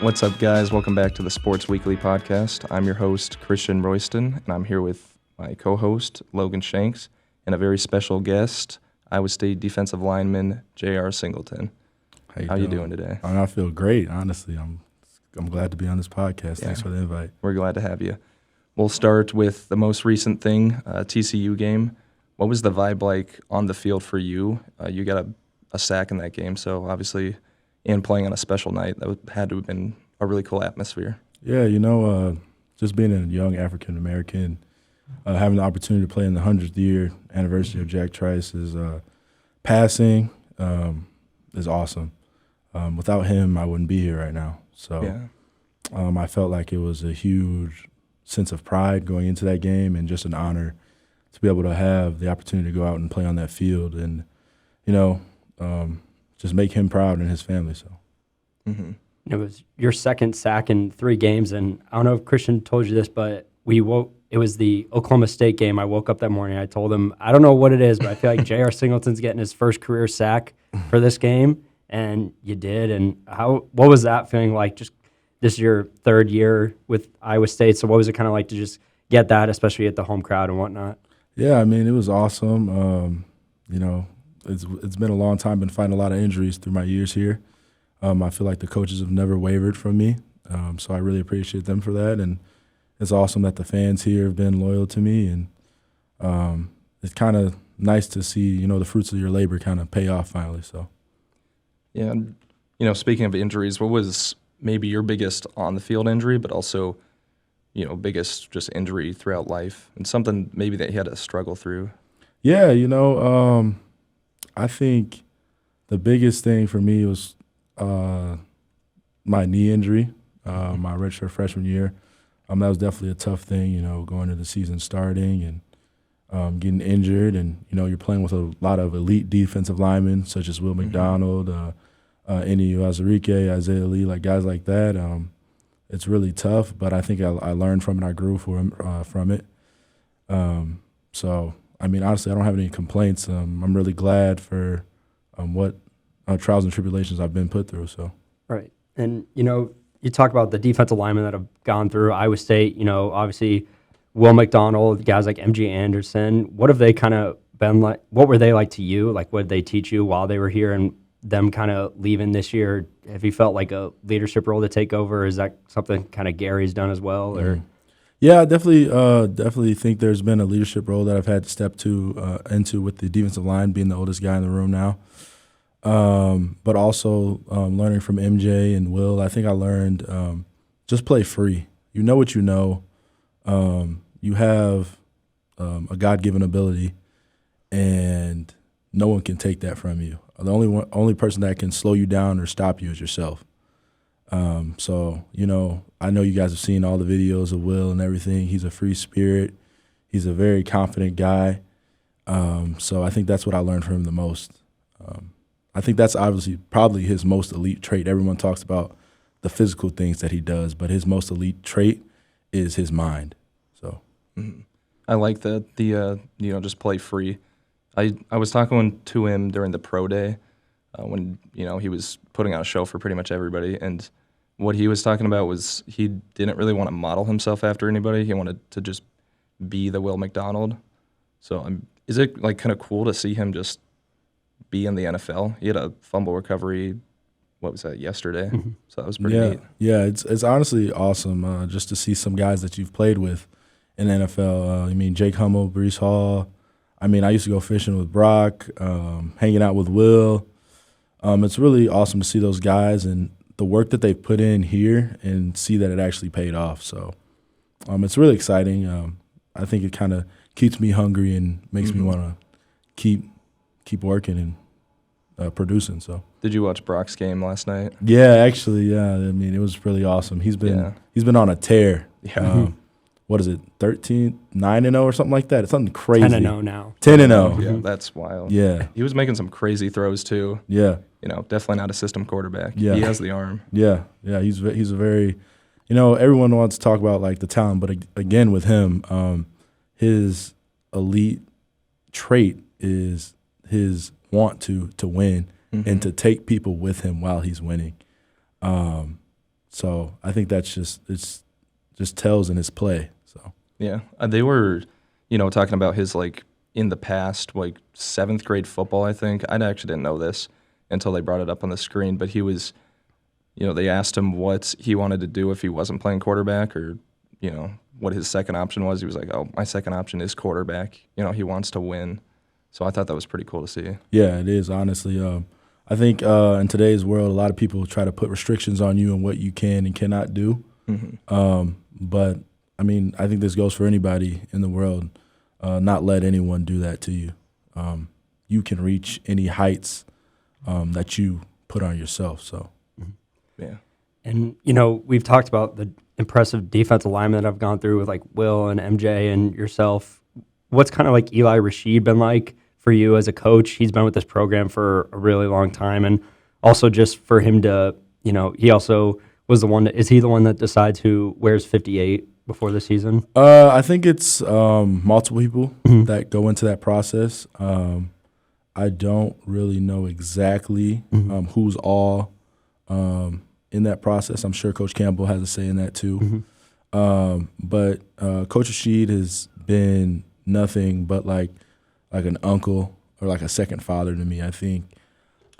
What's up, guys? Welcome back to the Sports Weekly podcast. I'm your host, Christian Royston, and I'm here with my co-host, Logan Shanks, and a very special guest, Iowa State defensive lineman, J.R. Singleton. How you doing today? I feel great, honestly. I'm glad to be on this podcast. Thanks for the invite. We're glad to have you. We'll start with the most recent thing, TCU game. What was the vibe like on the field for you? You got a sack in that game, so obviously, and playing on a special night, that had to have been a really cool atmosphere. Yeah, just being a young African-American, having the opportunity to play in the 100th year anniversary of Jack Trice's passing is awesome. Without him, I wouldn't be here right now. So I felt like it was a huge sense of pride going into that game and just an honor to be able to have the opportunity to go out and play on that field and, just make him proud and his family. So It was your second sack in 3 games, and I don't know if Christian told you this, but it was the Oklahoma State game. I woke up that morning. I told him, I don't know what it is, but I feel like J.R. Singleton's getting his first career sack for this game, and you did. And what was that feeling like? Just this is your 3rd year with Iowa State, so what was it kind of like to just get that, especially at the home crowd and whatnot? Yeah, it was awesome. It's been a long time, been fighting a lot of injuries through my years here. I feel like the coaches have never wavered from me, so I really appreciate them for that. And it's awesome that the fans here have been loyal to me, and it's kind of nice to see, the fruits of your labor kind of pay off finally. So, yeah, and, speaking of injuries, what was maybe your biggest on-the-field injury, but also, biggest just injury throughout life, and something maybe that you had to struggle through? Yeah, I think the biggest thing for me was my knee injury, my redshirt freshman year. That was definitely a tough thing, going into the season starting and getting injured. And, you're playing with a lot of elite defensive linemen such as Will McDonald, Eni Azarike, Isaiah Lee, like guys like that. It's really tough, but I think I learned from it. I grew from it. So, honestly, I don't have any complaints. I'm really glad for what trials and tribulations I've been put through. So Right. And, you talk about the defensive linemen that have gone through Iowa State, obviously Will McDonald, guys like M.J. Anderson. What have they kind of been like? What were they like to you? Like, what did they teach you while they were here and them kind of leaving this year? Have you felt like a leadership role to take over? Is that something kind of Gary's done as well? Or Yeah, I definitely think there's been a leadership role that I've had to step into with the defensive line, being the oldest guy in the room now. But also learning from MJ and Will, I think I learned just play free. You know what you know. You have a God-given ability, and no one can take that from you. The only person that can slow you down or stop you is yourself. So, I know you guys have seen all the videos of Will and everything. He's a free spirit. He's a very confident guy. So I think that's what I learned from him the most. I think that's obviously probably his most elite trait. Everyone talks about the physical things that he does, but his most elite trait is his mind. So I like that, just play free. I was talking to him during the pro day when, he was putting on a show for pretty much everybody, and what he was talking about was he didn't really want to model himself after anybody. He wanted to just be the Will McDonald. So is it like kind of cool to see him just be in the NFL? He had a fumble recovery, what was that, yesterday? So that was pretty neat. Yeah, it's honestly awesome just to see some guys that you've played with in the NFL. Jake Hummel, Breece Hall. I used to go fishing with Brock, hanging out with Will. It's really awesome to see those guys and the work that they've put in here and see that it actually paid off. So it's really exciting. I think it kind of keeps me hungry and makes me want to keep working and producing. So did you watch Brock's game last night? Yeah, actually, yeah. It was really awesome. He's been on a tear. Yeah. What is it? 9-0 or something like that. It's something crazy. 10-0 now. 10-0. Yeah, that's wild. Yeah. He was making some crazy throws too. Yeah. Definitely not a system quarterback. Yeah. He has the arm. Yeah. He's a very, everyone wants to talk about like the talent, but again with him, his elite trait is his want to win and to take people with him while he's winning. So I think that's just tells in his play. So Yeah, they were, talking about his like in the past, like 7th grade football. I think I actually didn't know this until they brought it up on the screen. But he was, they asked him what he wanted to do if he wasn't playing quarterback, or what his second option was. He was like, "Oh, my second option is quarterback." He wants to win. So I thought that was pretty cool to see. yeah, it is honestly. I think in today's world, a lot of people try to put restrictions on you and what you can and cannot do. But I mean, I think this goes for anybody in the world. Not let anyone do that to you. You can reach any heights that you put on yourself. So, Yeah. And, we've talked about the impressive defensive linemen that I've gone through with like Will and MJ and yourself. What's kind of like Eli Rashid been like for you as a coach? He's been with this program for a really long time. And also just for him to, he also was the one that, is he the one that decides who wears 58 before the season? I think it's multiple people that go into that process. I don't really know exactly who's all in that process. I'm sure Coach Campbell has a say in that too. But Coach Rashid has been nothing but like an uncle or like a second father to me. I think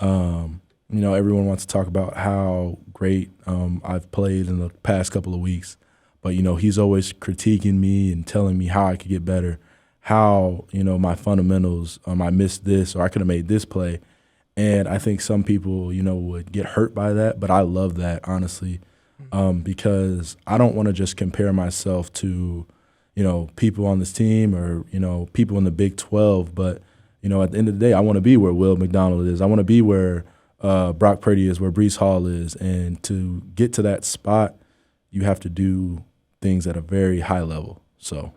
everyone wants to talk about how great I've played in the past couple of weeks, but he's always critiquing me and telling me how I could get better, how my fundamentals, I missed this or I could have made this play. And I think some people, would get hurt by that, but I love that, honestly, because I don't want to just compare myself to, people on this team or, people in the Big 12. But, at the end of the day, I want to be where Will McDonald is. I want to be where Brock Purdy is, where Breece Hall is. And to get to that spot, you have to do things at a very high level. So,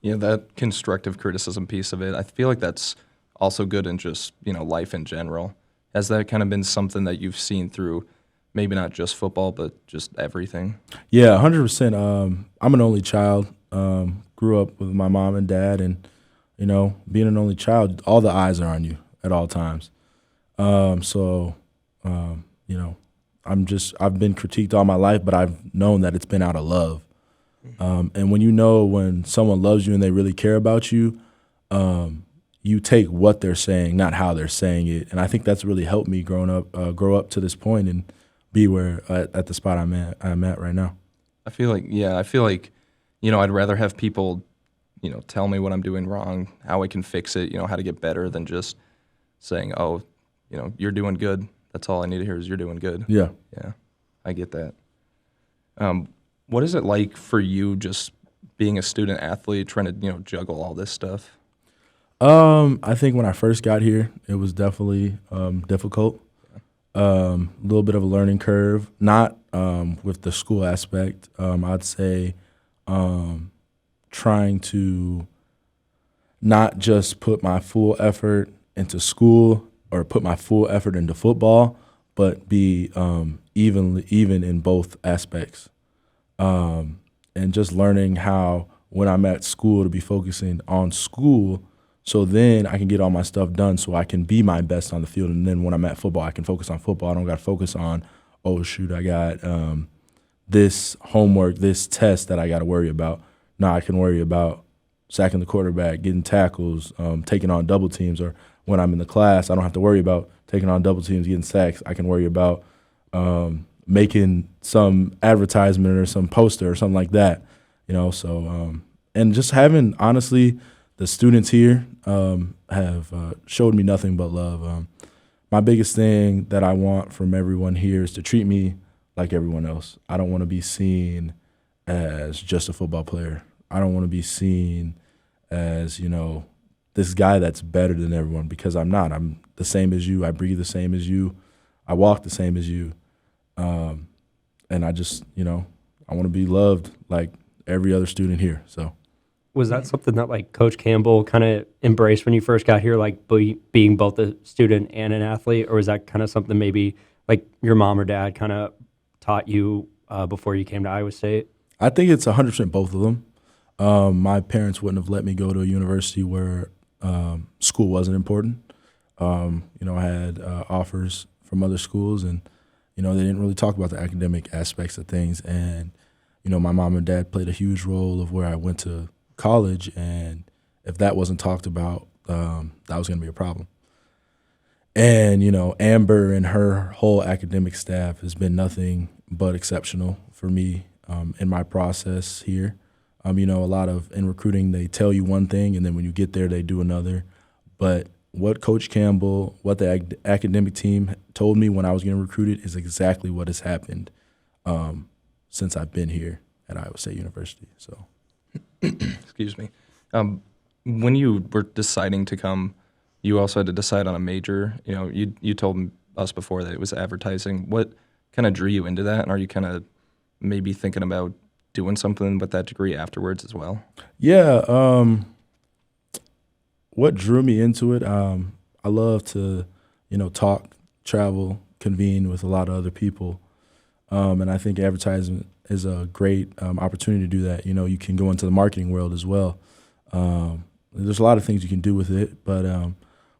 Yeah, that constructive criticism piece of it, I feel like that's also good in just, life in general. Has that kind of been something that you've seen through maybe not just football, but just everything? Yeah, 100%. I'm an only child. Grew up with my mom and dad, and, being an only child, all the eyes are on you at all times. I've been critiqued all my life, but I've known that it's been out of love. And when someone loves you and they really care about you, you take what they're saying, not how they're saying it. And I think that's really helped me grow up to this point and be where at the spot I'm at right now. I feel like, I'd rather have people, tell me what I'm doing wrong, how I can fix it, how to get better than just saying, oh, you're doing good. That's all I need to hear is you're doing good. Yeah. Yeah, I get that. What is it like for you just being a student athlete, trying to, juggle all this stuff? I think when I first got here, it was definitely difficult. A little bit of a learning curve, not with the school aspect. I'd say trying to not just put my full effort into school or put my full effort into football, but be even in both aspects. And just learning how when I'm at school to be focusing on school, so then I can get all my stuff done so I can be my best on the field. And then when I'm at football, I can focus on football. I don't got to focus on, oh, shoot, I got this homework, this test that I got to worry about. No, I can worry about sacking the quarterback, getting tackles, taking on double teams. Or when I'm in the class, I don't have to worry about taking on double teams, getting sacks. I can worry about making some advertisement or some poster or something like that. And just having, honestly, the students here have showed me nothing but love. My biggest thing that I want from everyone here is to treat me like everyone else. I don't want to be seen as just a football player. I don't want to be seen as, this guy that's better than everyone, because I'm not. I'm the same as you. I breathe the same as you. I walk the same as you. And I just, I want to be loved like every other student here. So. Was that something that like Coach Campbell kind of embraced when you first got here, like being both a student and an athlete, or was that kind of something maybe like your mom or dad kind of taught you before you came to Iowa State? I think it's 100% both of them. My parents wouldn't have let me go to a university where school wasn't important. I had offers from other schools, and they didn't really talk about the academic aspects of things. And, my mom and dad played a huge role of where I went to college. And if that wasn't talked about, that was going to be a problem. And, Amber and her whole academic staff has been nothing but exceptional for me in my process here. A lot of in recruiting, they tell you one thing, and then when you get there, they do another. But what Coach Campbell, what the academic team told me when I was getting recruited is exactly what has happened since I've been here at Iowa State University. So, Excuse me. When you were deciding to come, you also had to decide on a major. You told us before that it was advertising. What kind of drew you into that, and are you kind of maybe thinking about doing something with that degree afterwards as well? Yeah. What drew me into it? I love to, talk, travel, convene with a lot of other people, and I think advertising is a great opportunity to do that. You can go into the marketing world as well. There's a lot of things you can do with it, but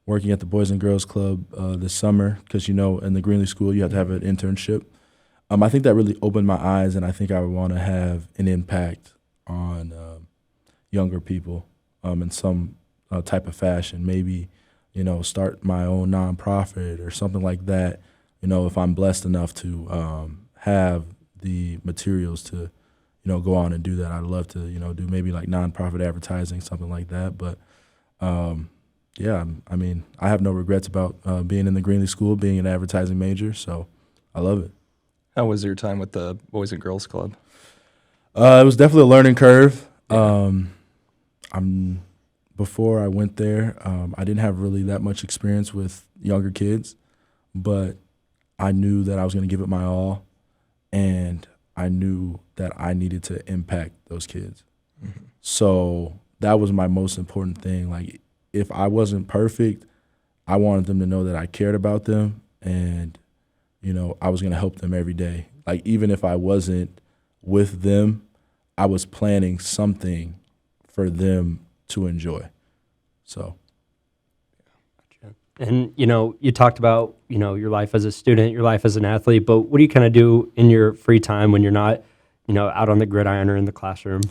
working at the Boys and Girls Club this summer, because, in the Greenlee School you have to have an internship. I think that really opened my eyes, and I think I would want to have an impact on younger people in some type of fashion. Maybe, start my own nonprofit or something like that. If I'm blessed enough to have the materials to, go on and do that, I'd love to, do maybe like nonprofit advertising, something like that. But yeah, I have no regrets about being in the Greenlee School, being an advertising major. So I love it. How was your time with the Boys and Girls Club? It was definitely a learning curve. Yeah. Before I went there, I didn't have really that much experience with younger kids, but I knew that I was going to give it my all, and I knew that I needed to impact those kids. Mm-hmm. So that was my most important thing. Like, if I wasn't perfect, I wanted them to know that I cared about them, and I was going to help them every day. Like, even if I wasn't with them, I was planning something for them to enjoy. So. And, you talked about, your life as a student, your life as an athlete, but what do you kind of do in your free time when you're not, out on the gridiron or in the classroom?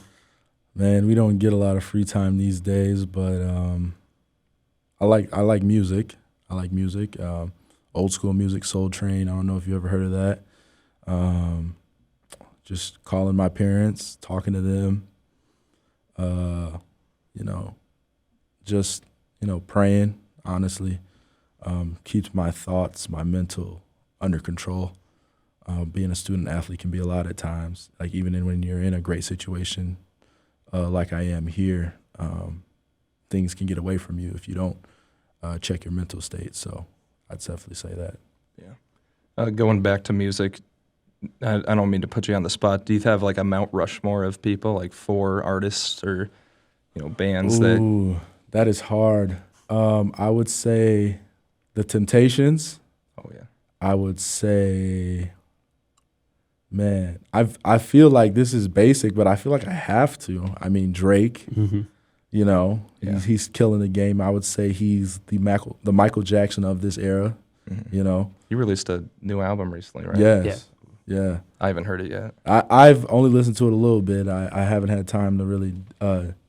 Man, we don't get a lot of free time these days, but I like music. I like music. Old school music, Soul Train. I don't know if you ever heard of that. Just calling my parents, talking to them, just, praying, honestly. Keeps my thoughts, my mental under control. Being a student athlete can be a lot at times. Like, even when you're in a great situation like I am here, things can get away from you if you don't check your mental state. So I'd definitely say that. Yeah. Going back to music, I don't mean to put you on the spot. Do you have like a Mount Rushmore of people, like 4 artists or bands Ooh, that is hard. I would say The Temptations. Oh yeah. I would say, man, I feel like this is basic, but I feel like I have to. Drake. Mm-hmm. Yeah. He's killing the game. I would say he's the Michael Jackson of this era. Mm-hmm. You released a new album recently, right? Yes. Yeah. I haven't heard it yet. I've only listened to it a little bit. I haven't had time to really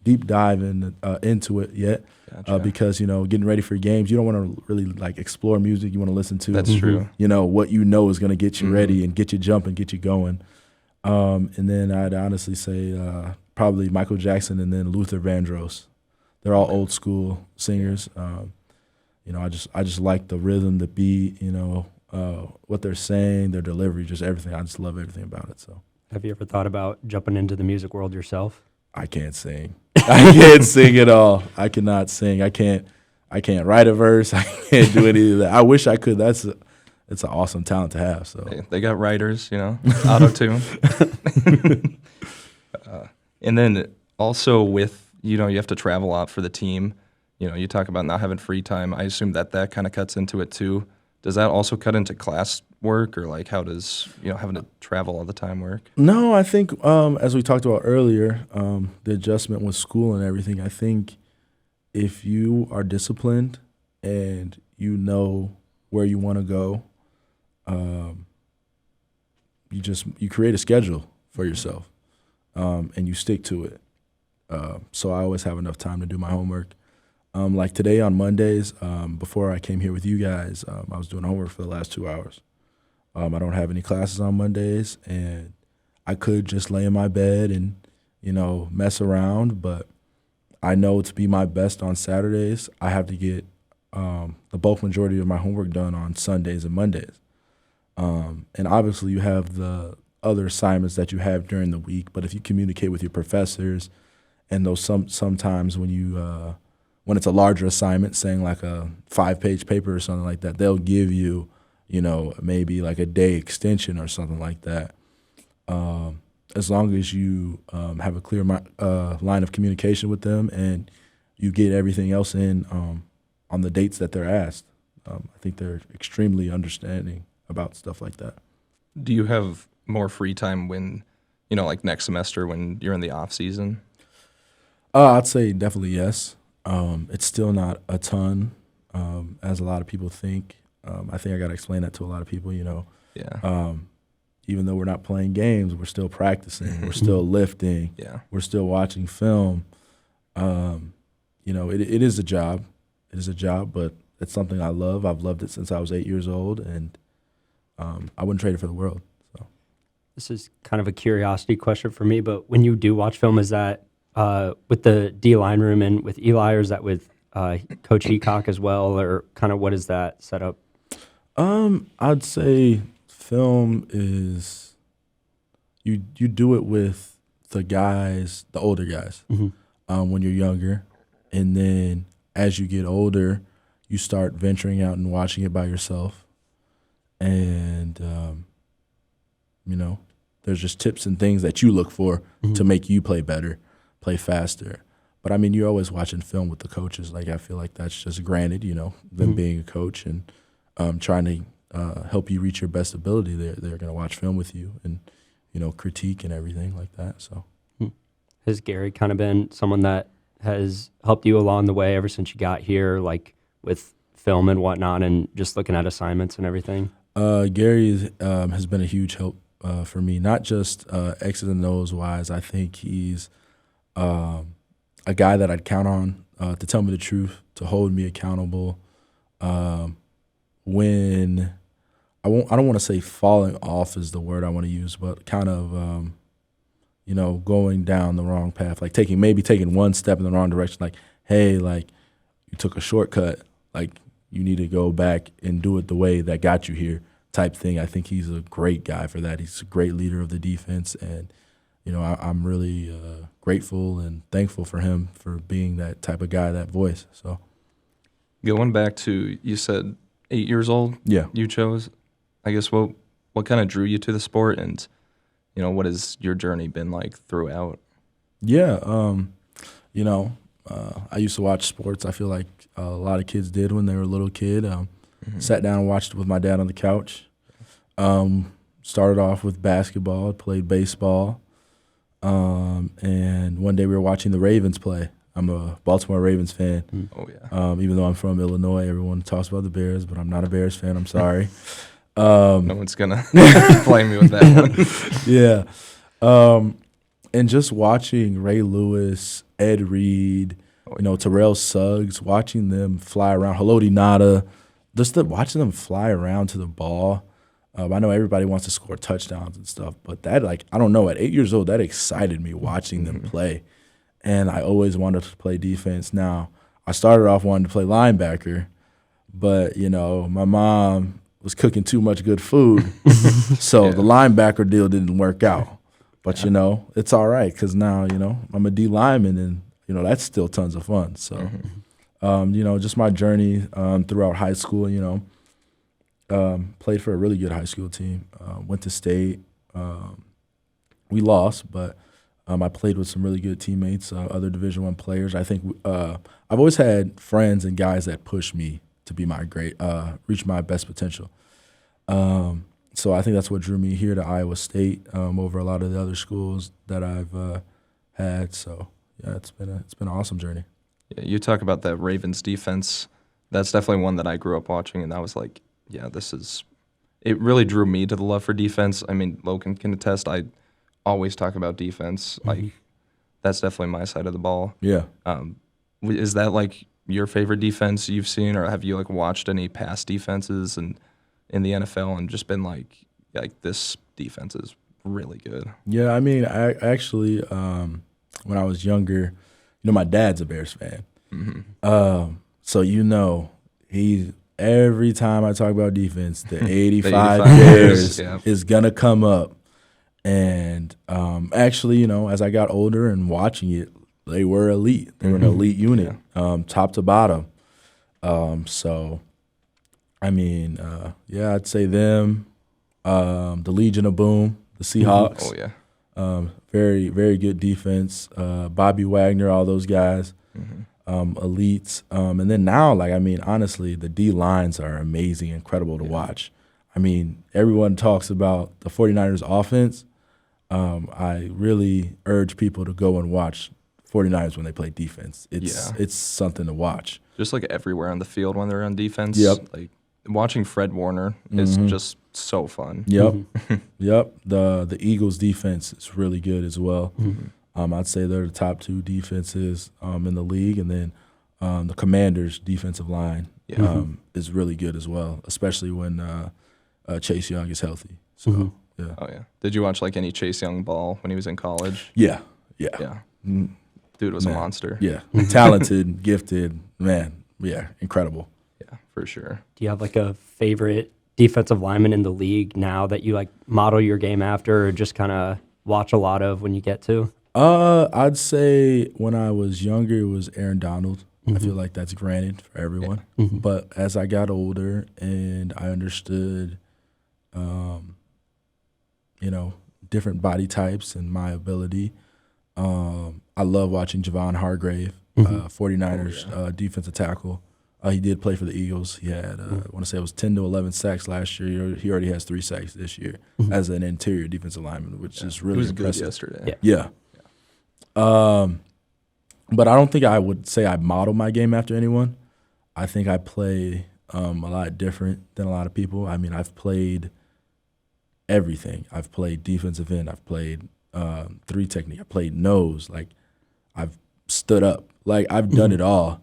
deep dive into it yet. Gotcha. Because, getting ready for games, you don't want to really like explore music. You want to listen to That's true. What is going to get you ready and get you jumping, get you going. And then I'd honestly say probably Michael Jackson and then Luther Vandross. They're all old school singers. I just like the rhythm, the beat, what they're saying, their delivery, just everything. I just love everything about it. So, have you ever thought about jumping into the music world yourself? I can't sing. I can't sing at all. I cannot sing. I can't write a verse. I can't do any of that. I wish I could. It's an awesome talent to have. So they got writers, auto-tune. And then also with, you have to travel a lot for the team. You talk about not having free time. I assume that kind of cuts into it too. Does that also cut into class work, or like how does having to travel all the time work? No, I think as we talked about earlier, the adjustment with school and everything. I think if you are disciplined and you know where you want to go, you create a schedule for yourself, and you stick to it. So I always have enough time to do my homework. Like today on Mondays, before I came here with you guys, I was doing homework for the last 2 hours. I don't have any classes on Mondays, and I could just lay in my bed and, mess around, but I know to be my best on Saturdays, I have to get the bulk majority of my homework done on Sundays and Mondays. And obviously you have the other assignments that you have during the week, but if you communicate with your professors, and those sometimes when it's a larger assignment, saying like a 5-page paper or something like that, they'll give you, maybe like a day extension or something like that. As long as you have a clear line of communication with them and you get everything else in on the dates that they're asked, I think they're extremely understanding about stuff like that. Do you have more free time when, like next semester when you're in the off season? I'd say definitely yes. It's still not a ton, as a lot of people think. I think I got to explain that to a lot of people, Yeah. Even though we're not playing games, we're still practicing, we're still lifting, Yeah. we're still watching film. It is a job. It is a job, but it's something I love. I've loved it since I was 8 years old, and I wouldn't trade it for the world. So This is kind of a curiosity question for me, but when you do watch film, is that with the D-line room and with Eli, or is that with Coach Heacock as well, or kind of what is that setup? I'd say film is you do it with the older guys, when you're younger, and then as you get older, you start venturing out and watching it by yourself, and there's just tips and things that you look for to make you play better, play faster. But I mean, you're always watching film with the coaches. Like, I feel like that's just granted, them being a coach and trying to help you reach your best ability. They're going to watch film with you and, critique and everything like that. So, Has Gary kind of been someone that has helped you along the way ever since you got here, like with film and whatnot, and just looking at assignments and everything? Gary has been a huge help for me, not just X's and O's wise. I think he's a guy that I'd count on to tell me the truth, to hold me accountable. When I don't want to say falling off is the word I want to use, but kind of going down the wrong path, like taking one step in the wrong direction. Like, hey, like you took a shortcut, like you need to go back and do it the way that got you here, type thing. I think he's a great guy for that. He's a great leader of the defense, and I'm really grateful and thankful for him for being that type of guy, that voice. So, Going back to, you said 8 years old. Yeah. You chose. I guess what kind of drew you to the sport, and what has your journey been like throughout? Yeah, I used to watch sports. I feel like a lot of kids did when they were a little kid. Sat down and watched it with my dad on the couch. Started off with basketball, played baseball, and one day we were watching the Ravens play. I'm a Baltimore Ravens fan. Oh, yeah. Even though I'm from Illinois, everyone talks about the Bears, but I'm not a Bears fan. I'm sorry. No one's going to blame me with that one. Yeah. And just watching Ray Lewis, Ed Reed, Terrell Suggs, watching them fly around, Haloti Ngata, watching them fly around to the ball. I know everybody wants to score touchdowns and stuff, but that, I don't know, at 8 years old, that excited me watching them play. And I always wanted to play defense. Now, I started off wanting to play linebacker, but, my mom was cooking too much good food, so the linebacker deal didn't work out. But, it's all right because now, I'm a D lineman, and, that's still tons of fun. So, just my journey throughout high school, played for a really good high school team, went to state. We lost, but I played with some really good teammates, other Division I players. I think I've always had friends and guys that push me to be reach my best potential. So I think that's what drew me here to Iowa State over a lot of the other schools that I've had. So yeah, it's been an awesome journey. Yeah, you talk about that Ravens defense. That's definitely one that I grew up watching, and I was like, yeah, it really drew me to the love for defense. I mean, Logan can attest. I always talk about defense. Like that's definitely my side of the ball. Yeah. Is that like your favorite defense you've seen, or have you like watched any past defenses and in the NFL and just been like this defense is really good? Yeah, I mean, I actually, when I was younger, my dad's a Bears fan. So he every time I talk about defense, the 85 Bears is gonna come up. And actually, as I got older and watching it, they were elite. They were an elite unit, top to bottom. So, I mean, I'd say them, the Legion of Boom, the Seahawks. Oh yeah. Very, very good defense. Bobby Wagner, all those guys, elites. And then now, honestly, the D-lines are amazing, incredible to watch. I mean, everyone talks about the 49ers offense. I really urge people to go and watch 49ers when they play defense. It's something to watch. Just like everywhere on the field when they're on defense. Yep. Like watching Fred Warner is just so fun. Yep. Yep. The Eagles defense is really good as well. I'd say they're the top two defenses in the league, and then the Commanders' defensive line is really good as well, especially when Chase Young is healthy. So yeah. Oh yeah. Did you watch like any Chase Young ball when he was in college? Yeah. Dude was a monster. Yeah. Talented, gifted, man. Yeah, incredible. Yeah, for sure. Do you have like a favorite defensive lineman in the league now that you like model your game after, or just kind of watch a lot of when you get to? I'd say when I was younger, it was Aaron Donald. I feel like that's granted for everyone. But as I got older and I understood, different body types and my ability, I love watching Javon Hargrave, 49ers defensive tackle. He did play for the Eagles. He had, I want to say it was 10 to 11 sacks last year. He already has 3 sacks this year as an interior defensive lineman, which is really impressive. Good yesterday. Yeah. But I don't think I would say I model my game after anyone. I think I play a lot different than a lot of people. I mean, I've played everything. I've played defensive end. I've played 3 technique. I played nose. Like, I've stood up. Like, I've done it all.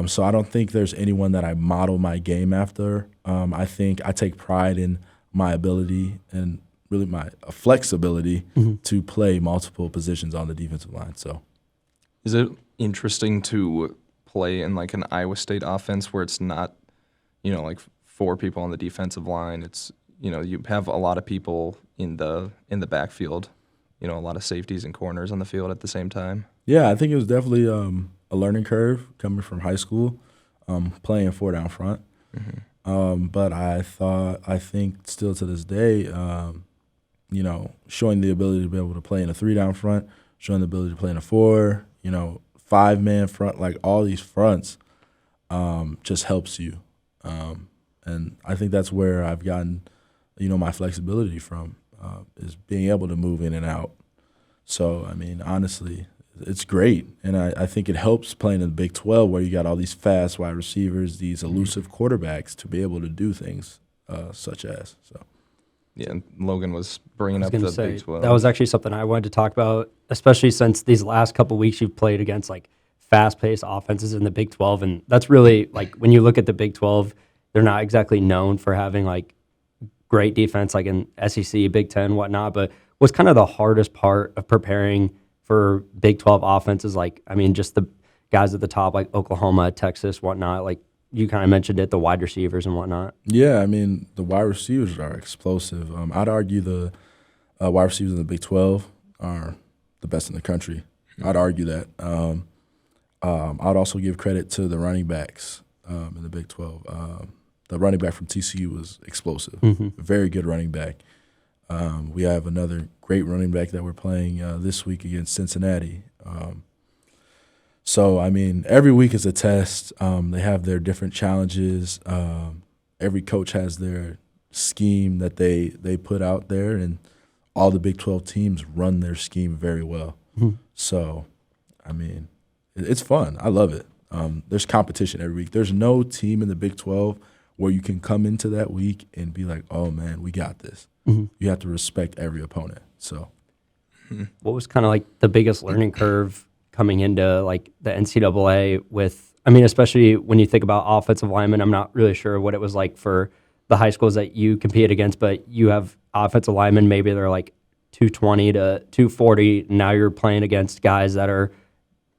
So I don't think there's anyone that I model my game after. I think I take pride in my ability and really my flexibility to play multiple positions on the defensive line. So, is it interesting to play in like an Iowa State offense where it's not, like 4 people on the defensive line? It's you have a lot of people in the backfield, a lot of safeties and corners on the field at the same time. Yeah, I think it was definitely a learning curve coming from high school, playing 4 down front. But I think still to this day, showing the ability to be able to play in a 3 down front, showing the ability to play in a 4, 5-man front, like all these fronts, just helps you. And I think that's where I've gotten, my flexibility from, is being able to move in and out. So, I mean, honestly, it's great. And I think it helps playing in the Big 12 where you got all these fast wide receivers, these elusive quarterbacks to be able to do things such as. So. Yeah, and Logan was bringing up the Big 12. That was actually something I wanted to talk about, especially since these last couple weeks you've played against like fast-paced offenses in the Big 12. And that's really, like, when you look at the Big 12, they're not exactly known for having like great defense like in SEC, Big 10, whatnot. But what's kind of the hardest part of preparing for Big 12 offenses, like, I mean, just the guys at the top, like Oklahoma, Texas, whatnot, like you kind of mentioned it, the wide receivers and whatnot. Yeah, I mean, the wide receivers are explosive. I'd argue the wide receivers in the Big 12 are the best in the country. I'd argue that. I'd also give credit to the running backs in the Big 12. The running back from TCU was explosive, very good running back. We have another great running back that we're playing this week against Cincinnati. So, I mean, every week is a test. They have their different challenges. Every coach has their scheme that they put out there, and all the Big 12 teams run their scheme very well. So, I mean, it's fun. I love it. There's competition every week. There's no team in the Big 12 where you can come into that week and be like, oh, man, we got this. Mm-hmm. You have to respect every opponent. So what was kind of like the biggest learning curve coming into like the NCAA with, I mean, especially when you think about offensive linemen, I'm not really sure what it was like for the high schools that you compete against, but you have offensive linemen, maybe they're like 220 to 240. Now you're playing against guys that are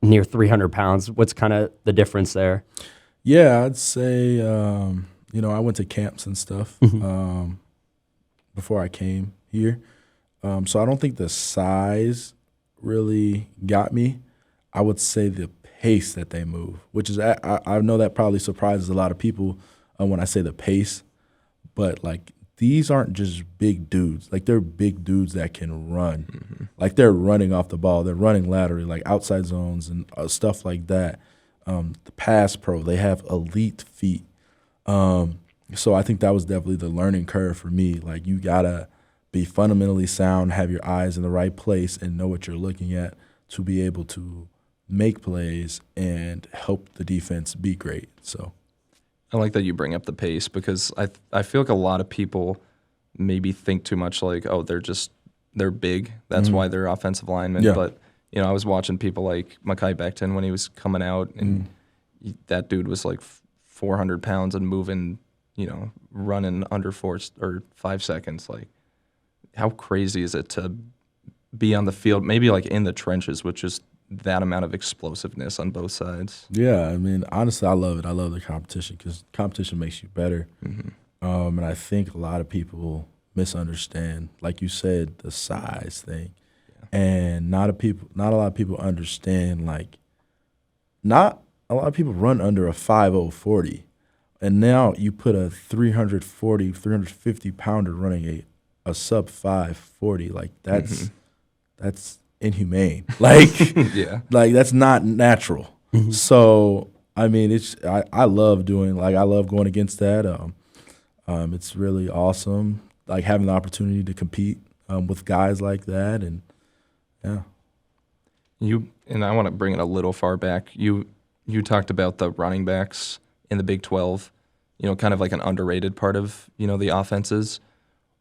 near 300 pounds. What's kind of the difference there? yeah, I'd say, I went to camps and stuff before I came here. So I don't think the size really got me. I would say the pace that they move, which is, I know that probably surprises a lot of people when I say the pace, but like these aren't just big dudes. Like they're big dudes that can run. Like they're running off the ball. They're running laterally, like outside zones and stuff like that. The pass pro, they have elite feet. So I think that was definitely the learning curve for me. Like you gotta be fundamentally sound, have your eyes in the right place, and know what you're looking at to be able to make plays and help the defense be great. So I like that you bring up the pace because I feel like a lot of people maybe think too much like, oh, they're big. That's why they're offensive linemen. Yeah. But, I was watching people like Mekhi Becton when he was coming out, and that dude was like 400 pounds and moving, running under 5 seconds. Like, how crazy is it to be on the field, maybe like in the trenches with just that amount of explosiveness on both sides? yeah, I mean, honestly, I love it. I love the competition because competition makes you better. And I think a lot of people misunderstand, like you said, the size thing. And not a lot of people understand, like, not a lot of people run under a 5.0 40. And now you put a 340, 350 pounder running a sub 540, like that's inhumane. Like, Yeah. like that's not natural. So I mean, I love doing, like, I love going against that. It's really awesome, like having the opportunity to compete with guys like that, and yeah. And I want to bring it a little far back. You talked about the running backs in the Big 12, kind of like an underrated part of, the offenses.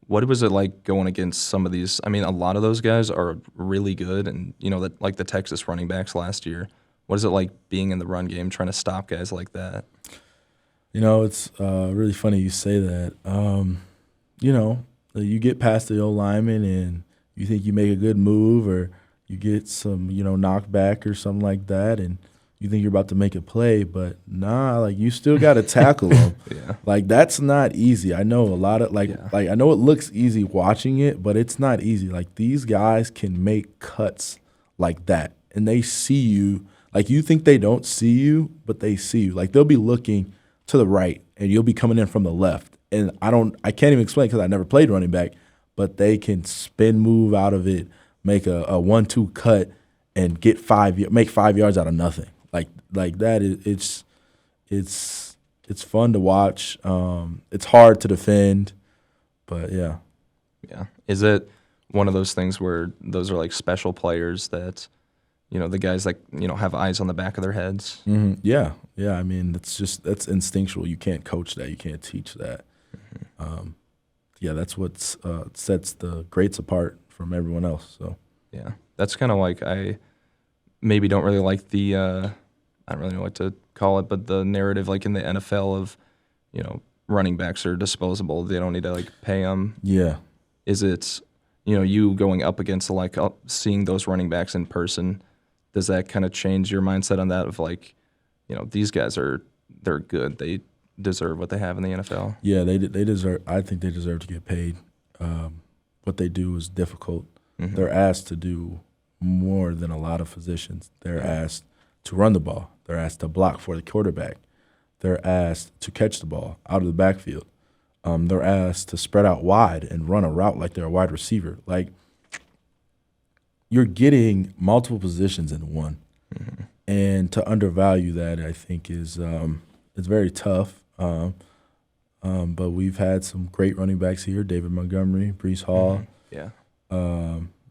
What was it like going against some of these? I mean, a lot of those guys are really good, and, like the Texas running backs last year. What is it like being in the run game, trying to stop guys like that? It's really funny you say that. You get past the old lineman and you think you make a good move, or you get some, knockback or something like that, and you think you're about to make a play, but nah, like you still got to tackle them. Yeah. Like that's not easy. I know a lot of like I know it looks easy watching it, but it's not easy. Like these guys can make cuts like that, and they see you. Like you think they don't see you, but they see you. Like they'll be looking to the right, and you'll be coming in from the left. And I can't even explain because I never played running back, but they can spin move out of it, make a 1-2 cut, and make 5 yards out of nothing. Like that is it's fun to watch. It's hard to defend, but yeah. Yeah. Is it one of those things where those are like special players that, the guys like, have eyes on the back of their heads? Yeah. I mean, that's instinctual. You can't coach that. You can't teach that. That's what sets the greats apart from everyone else. So yeah, that's kind of like I maybe don't really like the I don't really know what to call it, but the narrative like in the NFL of running backs are disposable. They don't need to like pay them. Yeah. Is it you going up against like seeing those running backs in person? Does that kind of change your mindset on that of like, these guys they're good. They deserve what they have in the NFL. Yeah, they deserve. I think they deserve to get paid. What they do is difficult. They're asked to do more than a lot of physicians. They're asked to run the ball. They're asked to block for the quarterback. They're asked to catch the ball out of the backfield. They're asked to spread out wide and run a route like they're a wide receiver. Like you're getting multiple positions in one, and to undervalue that, I think is it's very tough. But we've had some great running backs here: David Montgomery, Breece Hall. Yeah.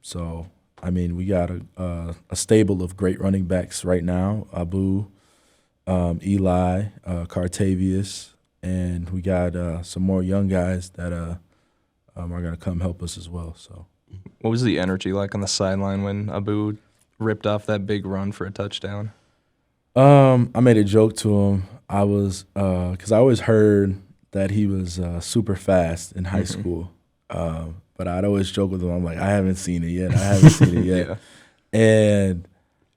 So I mean, we got a stable of great running backs right now: Abu, Eli, Cartavius, and we got some more young guys that are going to come help us as well. So, What was the energy like on the sideline when Abu ripped off that big run for a touchdown? I made a joke to him. I was because I always heard that he was super fast in high school, but I'd always joke with him. I'm like, I haven't seen it yet. I haven't seen it yet. Yeah. And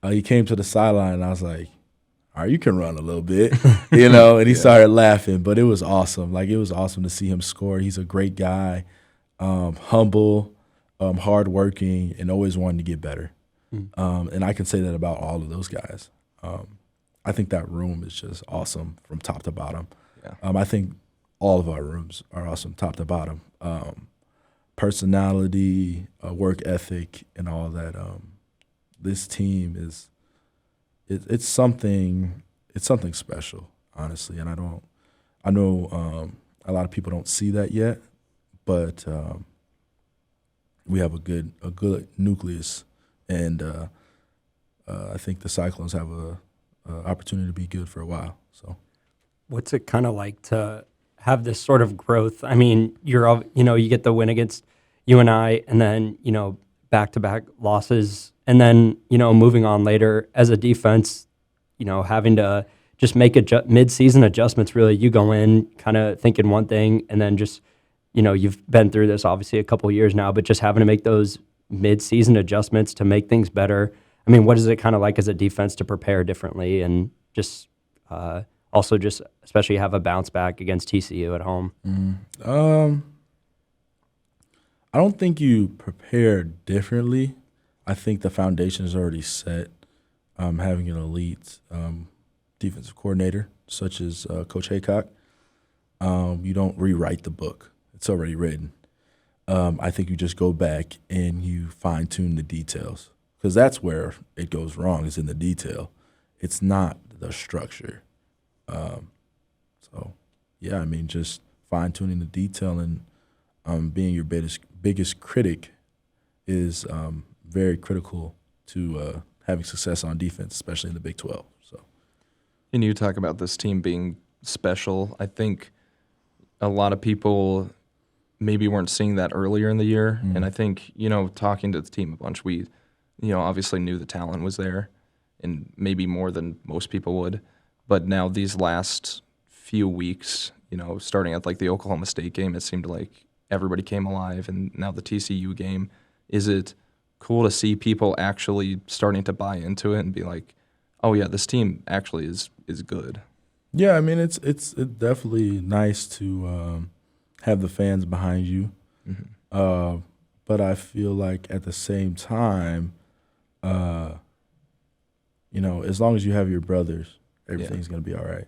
he came to the sideline, and I was like, all right, you can run a little bit, and he started laughing. But it was awesome. Like, it was awesome to see him score. He's a great guy, humble, hardworking, and always wanting to get better. And I can say that about all of those guys. I think that room is just awesome from top to bottom. Yeah. I think all of our rooms are awesome top to bottom. Personality, work ethic, and all that. This team is it's something special, honestly. And I know a lot of people don't see that yet, but we have a good nucleus, and I think the Cyclones have a opportunity to be good for a while. So, What's it kind of like to have this sort of growth? I mean, you get the win against UNI, and then back-to-back losses, and then moving on later as a defense, having to just make mid-season adjustments. Really, you go in kind of thinking one thing, and then just you've been through this obviously a couple of years now, but just having to make those mid-season adjustments to make things better. I mean, what is it kind of like as a defense to prepare differently, and just also just especially have a bounce back against TCU at home? I don't think you prepare differently. I think the foundation is already set. Having an elite defensive coordinator such as Coach Haycock, you don't rewrite the book. It's already written. I think you just go back and you fine-tune the details, because that's where it goes wrong, is in the detail. It's not the structure. I mean, just fine-tuning the detail and being your biggest critic is very critical to having success on defense, especially in the Big 12. So, And you talk about this team being special. I think a lot of people maybe weren't seeing that earlier in the year. And I think, talking to the team a bunch, we, obviously knew the talent was there, and maybe more than most people would. But now these last few weeks, starting at like the Oklahoma State game, it seemed like everybody came alive, and now the TCU game. Is it cool to see people actually starting to buy into it and be like, oh yeah, this team actually is good? yeah, I mean, it's definitely nice to have the fans behind you. But I feel like at the same time, as long as you have your brothers, everything's going to be all right.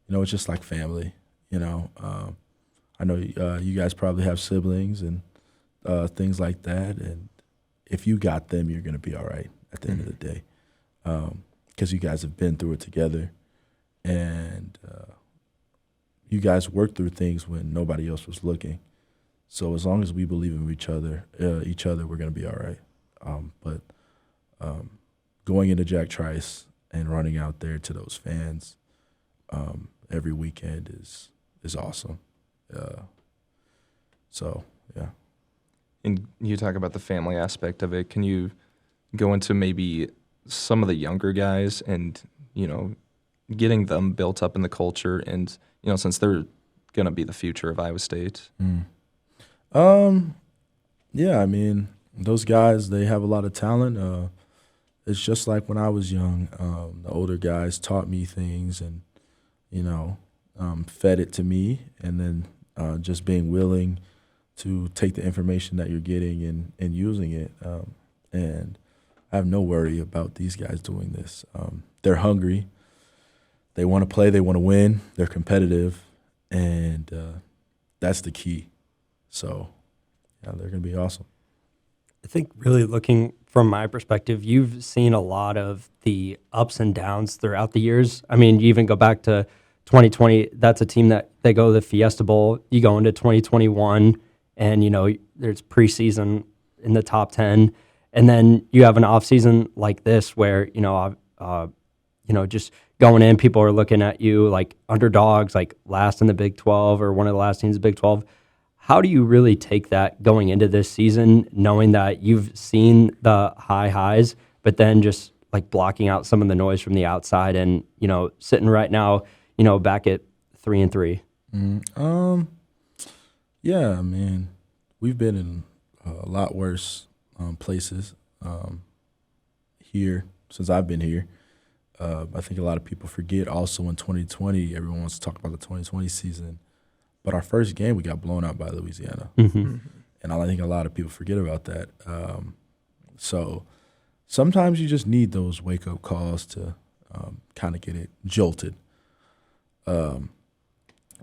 It's just like family, I know you guys probably have siblings and things like that, and if you got them, you're going to be all right at the end of the day, because you guys have been through it together, and you guys worked through things when nobody else was looking. So as long as we believe in each other, we're going to be all right. But going into Jack Trice and running out there to those fans every weekend is awesome. So, yeah. And you talk about the family aspect of it. Can you go into maybe some of the younger guys and, getting them built up in the culture, and, since they're going to be the future of Iowa State? Yeah, I mean, those guys, they have a lot of talent. It's just like when I was young. The older guys taught me things and, fed it to me, and then just being willing to take the information that you're getting and using it. And I have no worry about these guys doing this. They're hungry. They want to play. They want to win. They're competitive. And that's the key. So, yeah, they're going to be awesome. I think really looking from my perspective, you've seen a lot of the ups and downs throughout the years. I mean, you even go back to 2020. That's a team that they go to the Fiesta Bowl. You go into 2021, and there's preseason in the top 10, and then you have an off season like this where just going in, people are looking at you like underdogs, like last in the Big 12 or one of the last teams in the Big 12. How do you really take that going into this season, knowing that you've seen the highs, but then just like blocking out some of the noise from the outside and, sitting right now, back at 3-3? Yeah, I mean, we've been in a lot worse places here since I've been here. I think a lot of people forget also in 2020, everyone wants to talk about the 2020 season, but our first game we got blown out by Louisiana. And I think a lot of people forget about that. So sometimes you just need those wake-up calls to kind of get it jolted.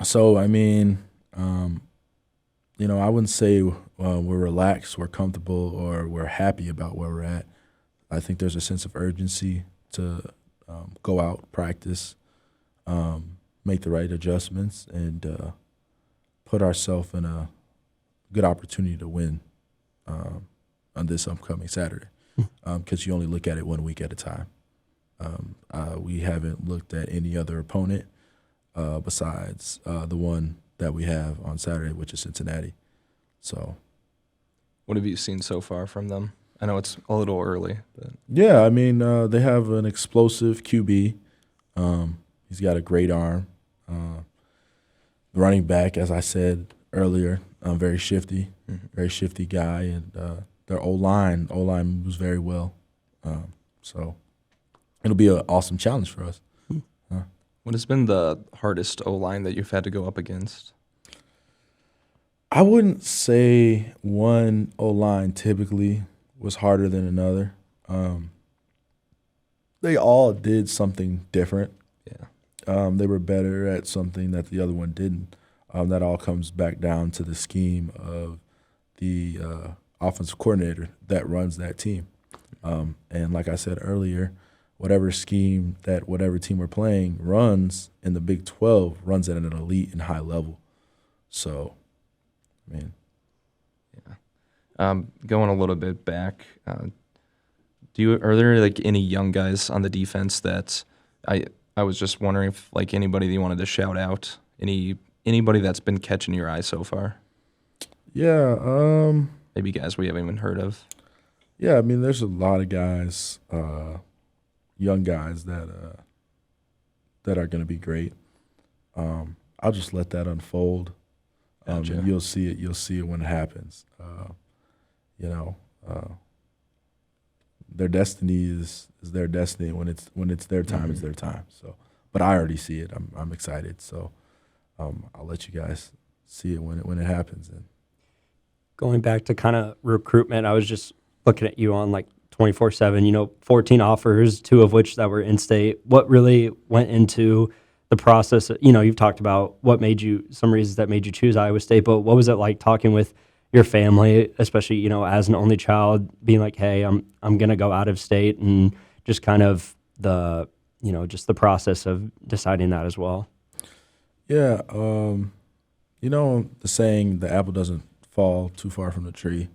So, I mean, I wouldn't say we're relaxed, we're comfortable, or we're happy about where we're at. I think there's a sense of urgency to go out, practice, make the right adjustments, and put ourselves in a good opportunity to win on this upcoming Saturday, because you only look at it 1 week at a time. We haven't looked at any other opponent besides the one that we have on Saturday, which is Cincinnati. So, What have you seen so far from them? I know it's a little early, but yeah, I mean, they have an explosive QB. He's got a great arm. Running back, as I said earlier, very shifty, very shifty guy, and their O-line moves very well. So it'll be an awesome challenge for us. what has been the hardest O-line that you've had to go up against? I wouldn't say one O-line typically was harder than another. They all did something different. Yeah. They were better at something that the other one didn't. That all comes back down to the scheme of the offensive coordinator that runs that team. And like I said earlier, whatever scheme that whatever team we're playing runs in the Big 12 runs at an elite and high level. So, I mean. Going a little bit back, are there like any young guys on the defense that I was just wondering if like anybody that you wanted to shout out, anybody that's been catching your eye so far? Yeah, Maybe guys we haven't even heard of. yeah. I mean, there's a lot of guys, young guys that are going to be great. I'll just let that unfold. Gotcha. You'll see it. You'll see it when it happens. Their destiny is their destiny. When it's their time, it's their time. So, but I already see it. I'm excited. So, I'll let you guys see it when it happens. And Going back to kind of recruitment, I was just looking at you on like 24/7, 14 offers, 2 of which that were in-state. What really went into the process? You've talked about some reasons that made you choose Iowa State, but what was it like talking with your family, especially, as an only child, being like, hey, I'm going to go out of state, and just kind of the, just the process of deciding that as well? yeah, the saying, the apple doesn't fall too far from the tree.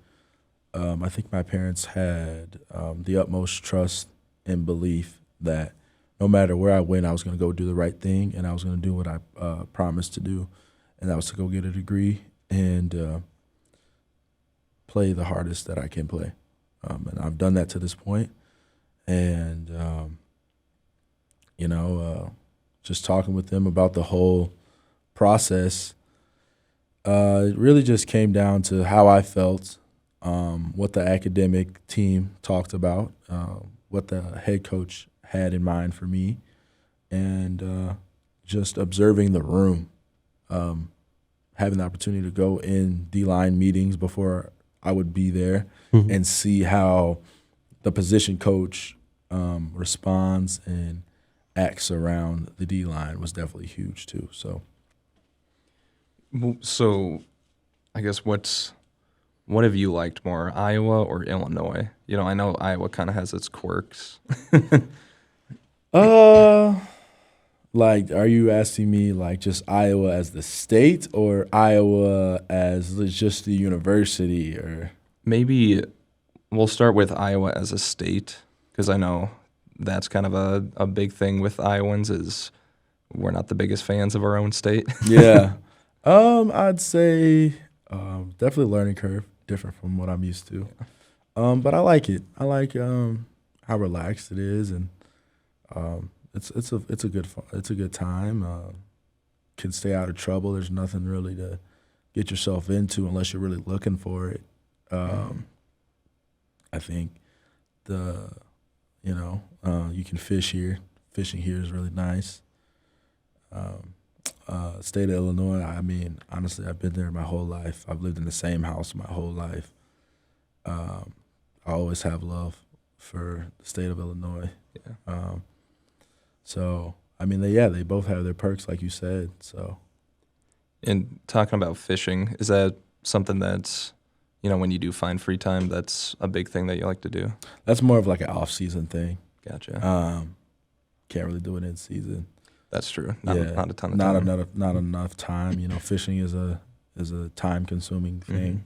I think my parents had the utmost trust and belief that no matter where I went, I was going to go do the right thing, and I was going to do what I promised to do, and that was to go get a degree and play the hardest that I can play. And I've done that to this point. And, just talking with them about the whole process, it really just came down to how I felt, what the academic team talked about, what the head coach had in mind for me, and just observing the room, having the opportunity to go in D-line meetings before I would be there and see how the position coach responds and acts around the D-line was definitely huge too. So, I guess what have you liked more, Iowa or Illinois? I know Iowa kind of has its quirks. Like, are you asking me like just Iowa as the state or Iowa as just the university? Or Maybe we'll start with Iowa as a state, because I know that's kind of a big thing with Iowans is we're not the biggest fans of our own state. Yeah. I'd say definitely learning curve, different from what I'm used to. But I like it. I like how relaxed it is, and it's a good time. Can stay out of trouble. There's nothing really to get yourself into unless you're really looking for it. I think you can fish here. Fishing here is really nice. State of Illinois, I mean, honestly, I've been there my whole life. I've lived in the same house my whole life. I always have love for the state of Illinois. Yeah. So, I mean, they both have their perks, like you said. So, And talking about fishing, is that something that's, when you do find free time, that's a big thing that you like to do? that's more of like an off-season thing. Gotcha. Can't really do it in season. That's true. Not a ton of not time. not enough time. Fishing is a time-consuming thing.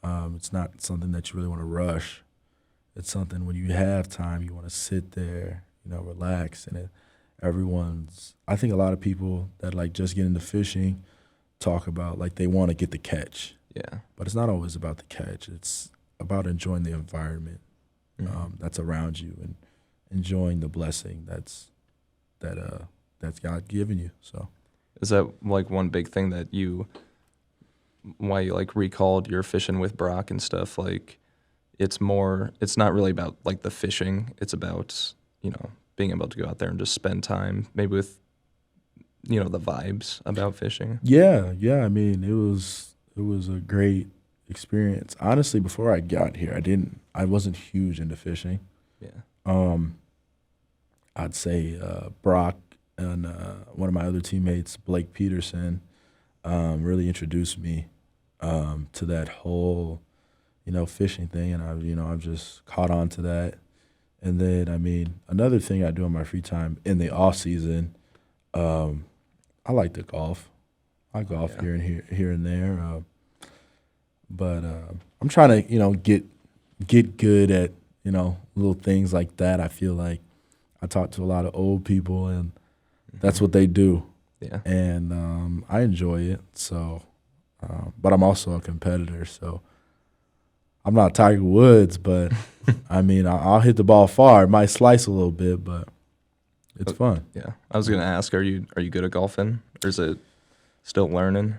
It's not something that you really want to rush. It's something when you have time, you want to sit there, relax. And I think a lot of people that like just get into fishing talk about like they want to get the catch. Yeah. But it's not always about the catch. It's about enjoying the environment that's around you and enjoying the blessing that's God given you. So Is that like one big thing that why you like recalled your fishing with Brock and stuff? Like it's not really about like the fishing. It's about, being able to go out there and just spend time maybe with, the vibes about fishing. yeah. I mean, it was a great experience. Honestly, before I got here, I wasn't huge into fishing. Yeah. I'd say Brock and one of my other teammates, Blake Peterson, really introduced me to that whole, fishing thing, and I've just caught on to that. And then, I mean, another thing I do in my free time in the off season, I like to golf. I golf here and there, but I'm trying to get good at little things like that. I feel like I talk to a lot of old people, and that's what they do. Yeah. And I enjoy it. So, but I'm also a competitor. So I'm not Tiger Woods, but I mean, I'll hit the ball far. It might slice a little bit, but it's fun. Yeah. I was gonna ask, are you good at golfing, or is it still learning?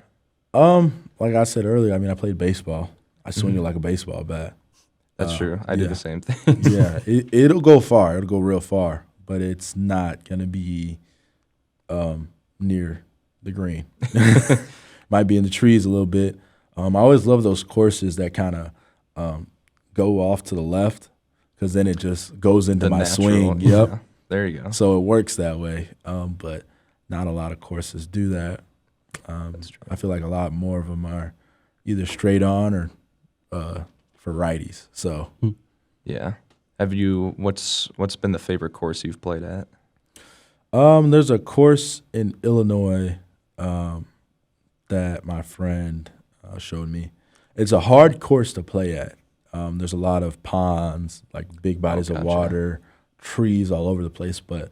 Like I said earlier, I mean, I played baseball. I swing it like a baseball bat. That's true. I do the same thing. Yeah, it'll go far. It'll go real far, but it's not gonna be near the green. Might be in the trees a little bit. I always love those courses that kind of go off to the left, because then it just goes into my swing. Yep. Yeah, there you go. So it works that way. But not a lot of courses do that. That's true. I feel like a lot more of them are either straight on or for righties. So Yeah. What's been the favorite course you've played at? there's a course in Illinois that my friend showed me. It's a hard course to play at. There's a lot of ponds, like big bodies of Gotcha. water, trees all over the place, but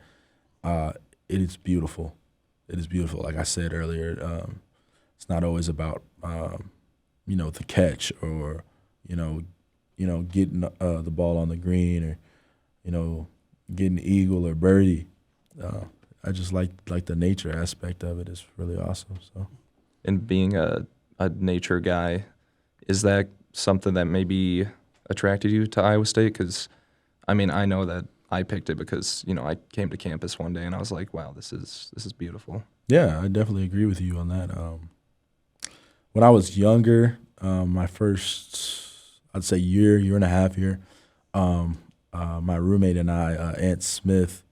it is beautiful. It is beautiful. Like I said earlier, it's not always about the catch or getting the ball on the green or getting eagle or birdie. I just like the nature aspect of it is really awesome. So. And being a nature guy, is that something that maybe attracted you to Iowa State? Because, I mean, I know that I picked it because, I came to campus one day and I was like, wow, this is beautiful. Yeah, I definitely agree with you on that. When I was younger, my first, I'd say year and a half here, my roommate and I, Aunt Smith,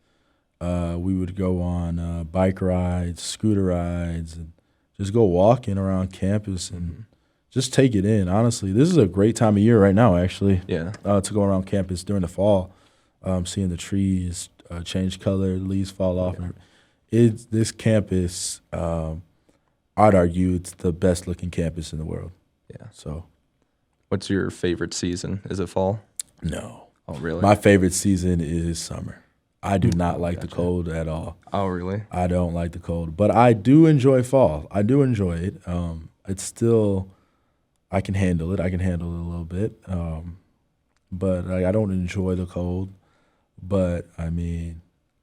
we would go on bike rides, scooter rides, and just go walking around campus and just take it in. Honestly, this is a great time of year right now, actually, Yeah. to go around campus during the fall, seeing the trees change color, leaves fall off. Yeah. This campus, I'd argue it's the best looking campus in the world. Yeah. So, What's your favorite season? Is it fall? no. Oh, really? My favorite season is summer. I do not like the cold at all. Oh, really? I don't like the cold, but I do enjoy fall. I do enjoy it. It's still, I can handle it. I can handle it a little bit. But I don't enjoy the cold. But I mean,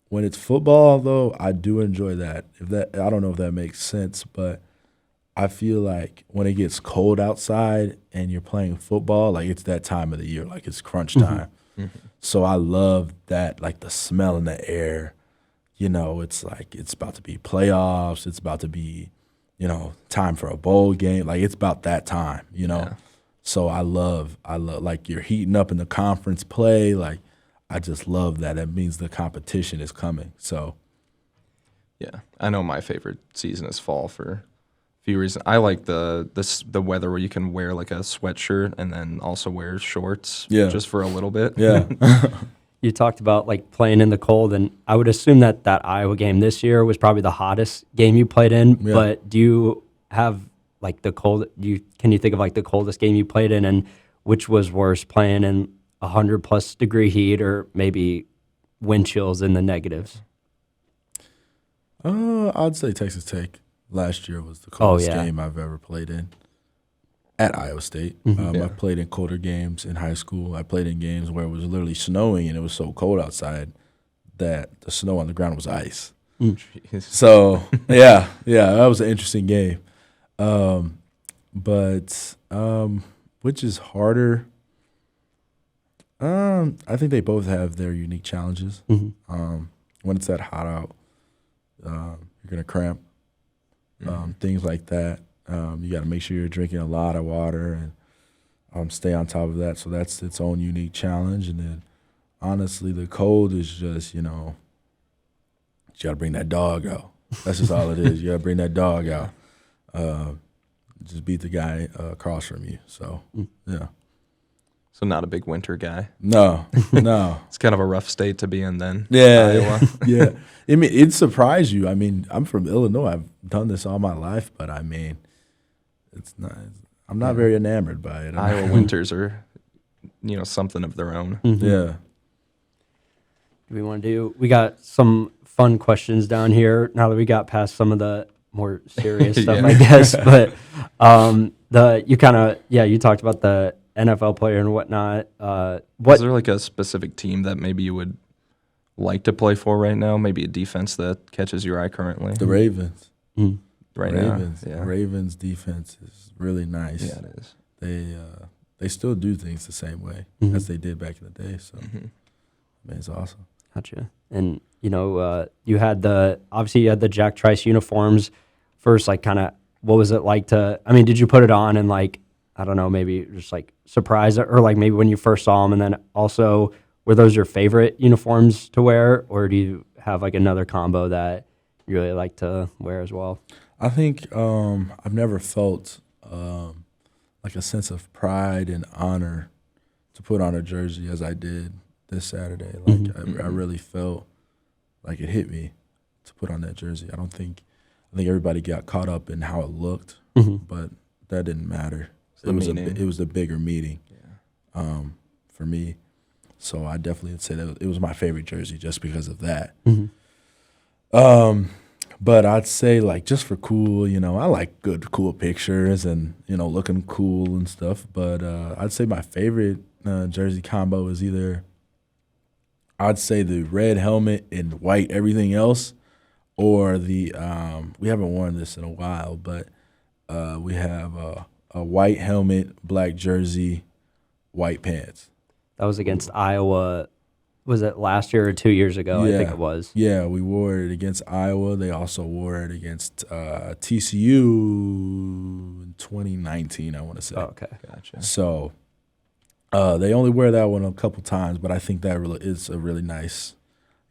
when it's football though, I do enjoy that. I don't know if that makes sense, but I feel like when it gets cold outside and you're playing football, like it's that time of the year, like it's crunch time. So I love that, like the smell in the air. You know, it's like it's about to be playoffs. It's about to be, you know, time for a bowl game. Like it's about that time, you know. Yeah. So I love like you're heating up in the conference play. Like I just love that. That means the competition is coming. So Yeah, I know my favorite season is fall for a few reasons. I like the weather where you can wear like a sweatshirt and then also wear shorts just for a little bit. yeah. You talked about like playing in the cold, and I would assume that Iowa game this year was probably the hottest game you played in. Yeah. But do you have like the cold? Can you think of like the coldest game you played in, and which was worse, playing in 100+ degree heat or maybe wind chills in the negatives? I'd say Texas Tech last year was the coldest yeah. game I've ever played in. At Iowa State. Yeah. I've played in colder games in high school. I played in games where it was literally snowing and it was so cold outside that the snow on the ground was ice. Jeez. So, yeah, that was an interesting game. But which is harder? I think they both have their unique challenges. When it's that hot out, you're going to cramp, things like that. You got to make sure you're drinking a lot of water and stay on top of that. So that's its own unique challenge. And then, honestly, the cold is just, you know, you got to bring that dog out. That's just all it is. You got to bring that dog out. Just beat the guy across from you. So, yeah. So not a big winter guy. No. It's kind of a rough state to be in then. Yeah, Iowa. yeah. I mean, it'd surprise you. I mean, I'm from Illinois. I've done this all my life, but I mean, it's not. I'm not very enamored by it. Iowa winters are, you know, something of their own. Yeah. Do we want to do? We got some fun questions down here. Now that we got past some of the more serious stuff, Yeah. I guess. But you talked about the NFL player and whatnot. Is there like a specific team that maybe you would like to play for right now? Maybe a defense that catches your eye currently? The Ravens. Ravens. Yeah. Ravens defense is really nice. Yeah, it is. They still do things the same way as they did back in the day. So, I mean, it's awesome. Gotcha. And you had you had the Jack Trice uniforms first. Like, kind of, what was it like to? I mean, did you put it on and like, I don't know, maybe just like surprise, or like maybe when you first saw them, and then also were those your favorite uniforms to wear, or do you have like another combo that you really like to wear as well? I think I've never felt like a sense of pride and honor to put on a jersey as I did this Saturday. Like I really felt like it hit me to put on that jersey. I think everybody got caught up in how it looked, but that didn't matter. It was a bigger meeting for me. So I definitely would say that it was my favorite jersey just because of that. But I'd say, like, just for cool, you know, I like good, cool pictures and, you know, looking cool and stuff. But I'd say my favorite jersey combo is I'd say the red helmet and white everything else, or the we haven't worn this in a while, but we have a white helmet, black jersey, white pants. That was against Iowa. Was it last year or 2 years ago? Yeah. I think it was. Yeah, we wore it against Iowa. They also wore it against TCU in 2019, I want to say. Oh, okay. Gotcha. So they only wear that one a couple times, but I think that really is a really nice,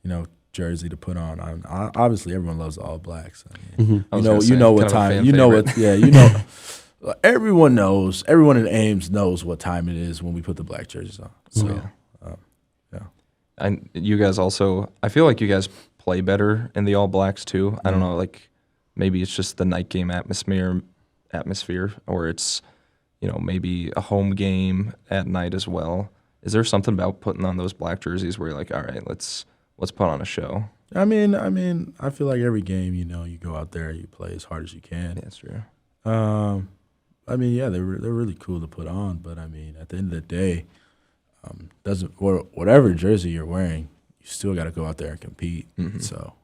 you know, jersey to put on. Obviously, everyone loves All Blacks. I mean, you know what time. You know what? Yeah, you know. Everyone knows. Everyone in Ames knows what time it is when we put the black jerseys on. So. Yeah. And you guys also, I feel like you guys play better in the All Blacks too. I don't know, like maybe it's just the night game atmosphere, or it's, you know, maybe a home game at night as well. Is there something about putting on those black jerseys where you're like, all right, let's let's put on a show. I mean, I feel like every game, you know, you go out there, you play as hard as you can. Yeah, that's true. I mean, yeah, they're really cool to put on, but I mean, at the end of the day, whatever jersey you're wearing, you still got to go out there and compete. Mm-hmm. So,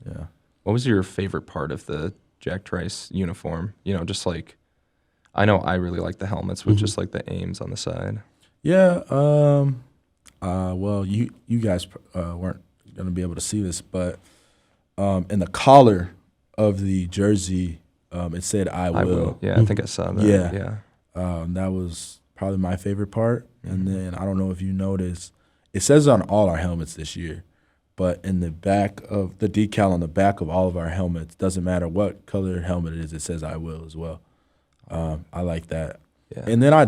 yeah. What was your favorite part of the Jack Trice uniform? You know, just like, I know I really like the helmets with just like the aims on the side. Yeah. Well, you guys weren't going to be able to see this, but in the collar of the jersey, it said "I will." Yeah, I think I saw that. Yeah. That was probably my favorite part. And then I don't know if you noticed, it says on all our helmets this year, but in the back of the decal on the back of all of our helmets, doesn't matter what color helmet it is, it says "I will" as well. I like that. Yeah. And then I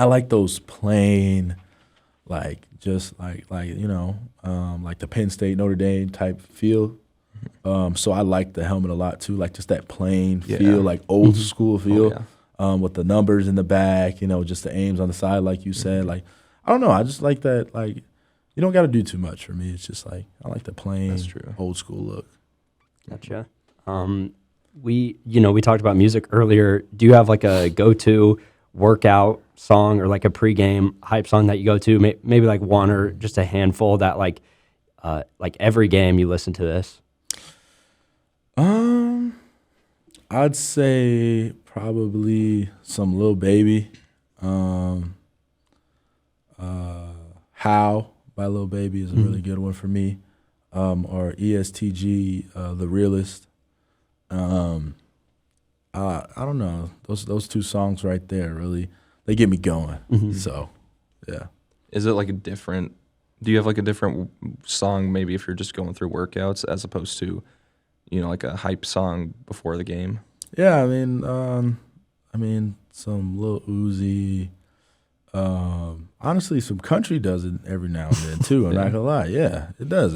like those plain, like just like you know, like the Penn State Notre Dame type feel. So I like the helmet a lot too, like just that plain feel, like old school feel, with the numbers in the back, you know, just the aims on the side, like you said. Like, I don't know, I just like that. Like, you don't got to do too much for me. It's just like I like the plain, old school look. Gotcha. We talked about music earlier. Do you have like a go-to workout song or like a pregame hype song that you go to? Maybe like one or just a handful that like every game you listen to this. I'd say probably some Lil Baby. How by Lil Baby is a really good one for me. Or ESTG, The Realist. I don't know. Those two songs right there really, they get me going. So, yeah. Is it like do you have like a different song maybe if you're just going through workouts as opposed to, you know, like a hype song before the game? Yeah, I mean, some Lil Uzi. Honestly, some country does it every now and then too. I'm not gonna lie. Yeah, it does.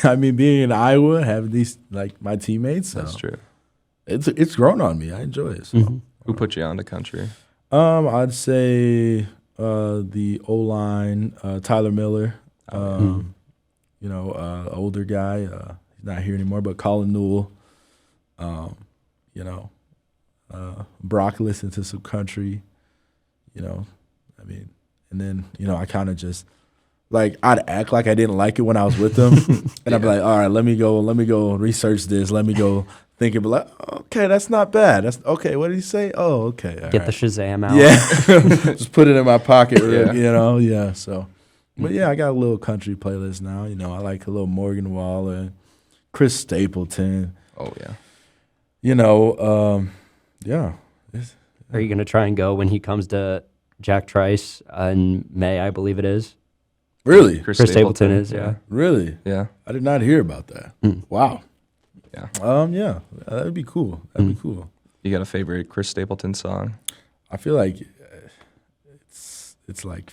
I mean, being in Iowa, having these like my teammates. So That's true. It's grown on me. I enjoy it. So. Who put you on to country? I'd say the O-line, Tyler Miller. You know, older guy. He's not here anymore, but Colin Newell. You know, Brock listened to some country. You know, I mean, and then, you know, I kind of just, like, I'd act like I didn't like it when I was with them. And I'd be like, all right, let me go research this. Let me go think it. But like, okay, that's not bad. That's okay. What did he say? Oh, okay. All Get right. the Shazam out. Yeah. Just put it in my pocket, you know? Yeah. So, but yeah, I got a little country playlist now. You know, I like a little Morgan Wallen, Chris Stapleton. Oh, yeah. You know, yeah. Are you going to try and go when he comes to Jack Trice in May, I believe it is? Really? Chris Stapleton is, yeah. Really? Yeah. I did not hear about that. Wow. Yeah. Yeah, that'd be cool. That'd be cool. You got a favorite Chris Stapleton song? I feel like it's like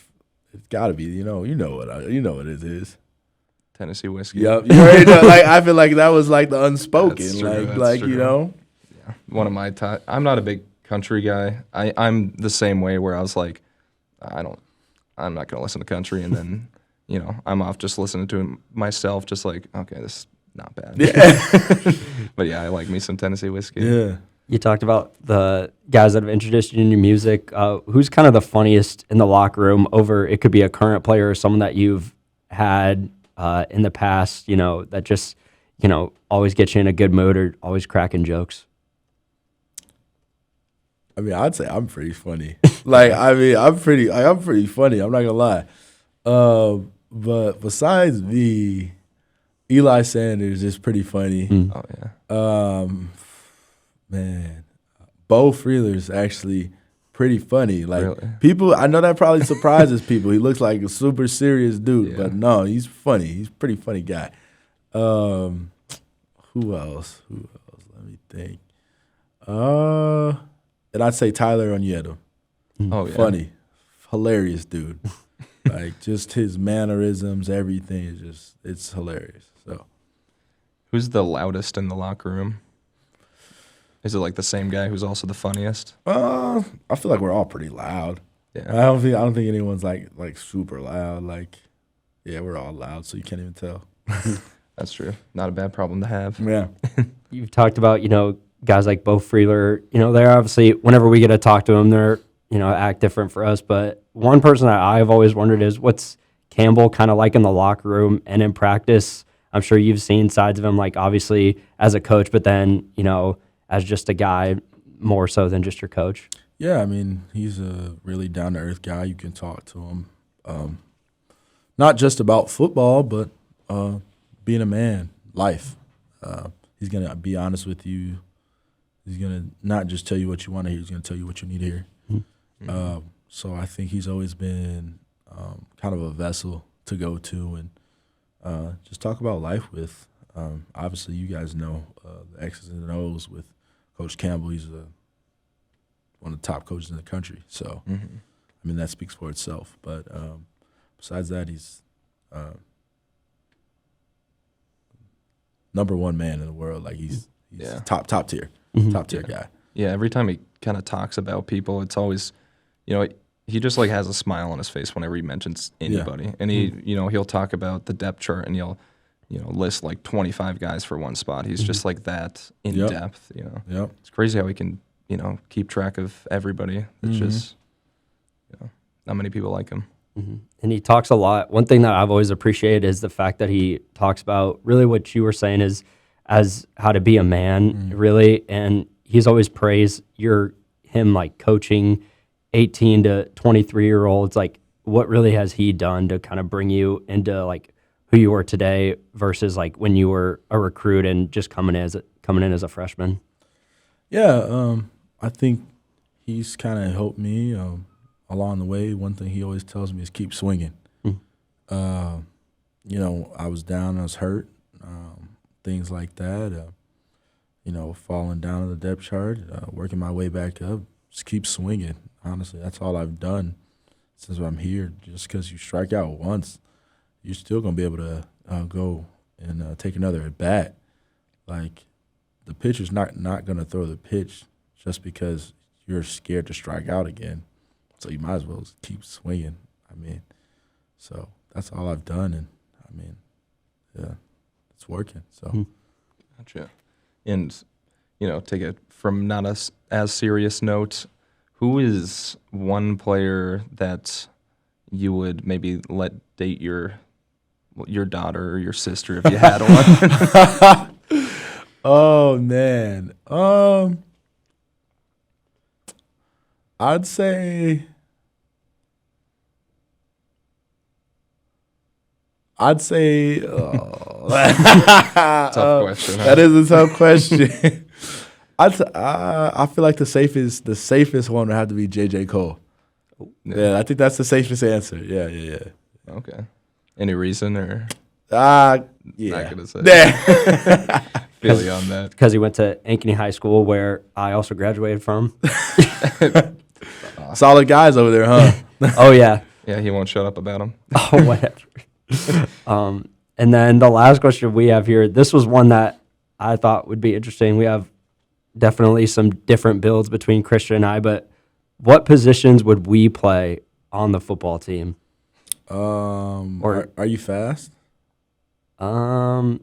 it's got to be. You know what it is. Tennessee Whiskey. Yep. You already know, like I feel like that was like the unspoken. That's true, like that's like true. you know. Yeah. One of my top. I'm not a big country guy. I'm the same way where I was like, I'm not gonna listen to country, and then you know I'm off just listening to it myself, just like okay, this is not bad. Yeah. But yeah, I like me some Tennessee Whiskey. Yeah. You talked about the guys that have introduced you to new music. Who's kind of the funniest in the locker room over, it could be a current player or someone that you've had in the past, you know, that just, you know, always gets you in a good mood or always cracking jokes? I mean, I'd say I'm pretty funny. Like, I mean, I'm pretty funny. I'm not gonna lie. But besides me, Eli Sanders is pretty funny. Oh yeah. Man, Bo Freeler's actually pretty funny. Like Really? people, I know that probably surprises people. He looks like a super serious dude, Yeah. but no, he's funny. He's a pretty funny guy. Who else? Let me think. And I'd say Tyler Onyeta. Oh yeah. Funny, hilarious dude. Like just his mannerisms, everything is it's hilarious. So Who's the loudest in the locker room? Is it like the same guy who's also the funniest? I feel like we're all pretty loud. Yeah. I don't think anyone's like super loud. Like Yeah, we're all loud, so you can't even tell. That's true. Not a bad problem to have. Yeah. You've talked about, guys like Bo Freeler. They're obviously, whenever we get to talk to them, they're, act different for us. But one person that I've always wondered is what's Campbell kind of like in the locker room and in practice. I'm sure you've seen sides of him, like obviously as a coach, but then, as just a guy more so than just your coach. Yeah, I mean, he's a really down-to-earth guy. You can talk to him, not just about football, but being a man, life. He's going to be honest with you. He's going to not just tell you what you want to hear. He's going to tell you what you need to hear. Mm-hmm. So I think he's always been kind of a vessel to go to and just talk about life with. Obviously, you guys know the X's and O's with Coach Campbell. He's one of the top coaches in the country. So, I mean, that speaks for itself. But besides that, he's number one man in the world. Like he's top tier, top tier guy. Yeah, every time he kind of talks about people, it's always, he just like has a smile on his face whenever he mentions anybody. Yeah. And he, he'll talk about the depth chart and he'll, list like 25 guys for one spot. He's just like that in depth, Yep. It's crazy how he can, keep track of everybody. It's just, not many people like him. And he talks a lot. One thing that I've always appreciated is the fact that he talks about really what you were saying is as how to be a man, really. And he's always praised him like coaching 18 to 23-year-olds. Like, what really has he done to kind of bring you into like who you are today versus like when you were a recruit and just coming in as a freshman? Yeah, I think he's kind of helped me along the way. One thing he always tells me is keep swinging. I was down, I was hurt, things like that. Falling down on the depth chart, working my way back up. Just keep swinging. Honestly, that's all I've done since I'm here. Just because you strike out once, you're still gonna be able to go and take another at bat. Like the pitcher's not gonna throw the pitch just because you're scared to strike out again. So you might as well keep swinging. I mean, so that's all I've done, and I mean, yeah, it's working. So, Gotcha. And take it from not as serious note. Who is one player that you would maybe let date your daughter or your sister if you had one? Oh man, I'd say tough question. Huh? That is a tough question. I feel like the safest one would have to be J.J. Cole. Yeah, I think that's the safest answer. Yeah. Okay. Any reason or? Yeah. Not gonna say. Feel you on that. Because he went to Ankeny High School, where I also graduated from. Solid guys over there, huh? Oh yeah. Yeah, he won't shut up about him. Oh, whatever. And then the last question we have here, this was one that I thought would be interesting. We have definitely some different builds between Christian and I, but what positions would we play on the football team? Are you fast? I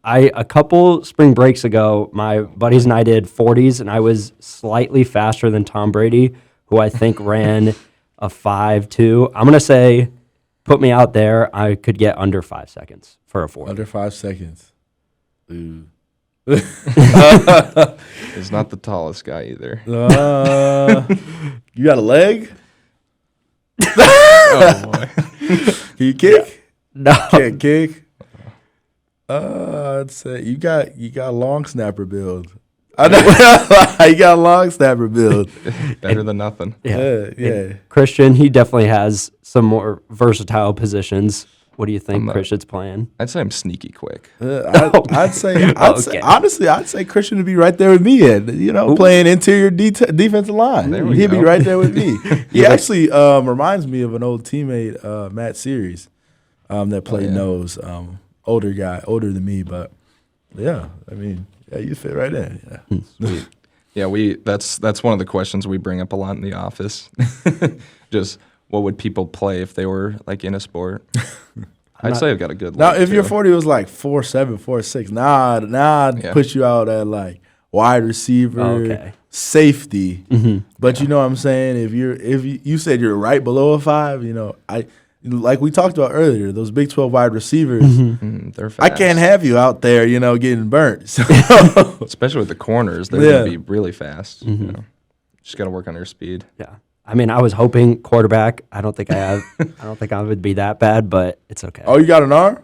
a couple spring breaks ago, my buddies and I did 40s, and I was slightly faster than Tom Brady, who I think ran a 5.2. I'm gonna say, put me out there. I could get under 5 seconds for a 40. Under 5 seconds. Ooh. He's not the tallest guy either. You got a leg? Oh boy. Can you kick? No. Can't kick. I'd say you got a long snapper build. I know you got a long snapper build. Better than nothing. Yeah. And Christian, he definitely has some more versatile positions. What do you think Christian's playing? I'd say I'm sneaky quick. I'd say honestly, I'd say Christian would be right there with me, and playing interior defensive line. He'd be right there with me. He actually reminds me of an old teammate, Matt Series, that played nose. Older guy, older than me, but yeah, I mean, yeah, you fit right in. Yeah. Sweet. Yeah, that's one of the questions we bring up a lot in the office. Just what would people play if they were like in a sport? I'd not- say I've got a good Now, leg, if your too. 40 was like 4'7", 4'6", now I'd Yeah. put you out at like wide receiver, Okay. safety. Mhm. But you know what I'm saying? If you said you're right below a 5, like we talked about earlier, those Big 12 wide receivers, They're fast. I can't have you out there, getting burnt. So Especially with the corners. They're Yeah. going to be really fast. You know? Just got to work on your speed. Yeah. I mean, I was hoping quarterback. I don't think I would be that bad, but it's okay. oh, you got an arm?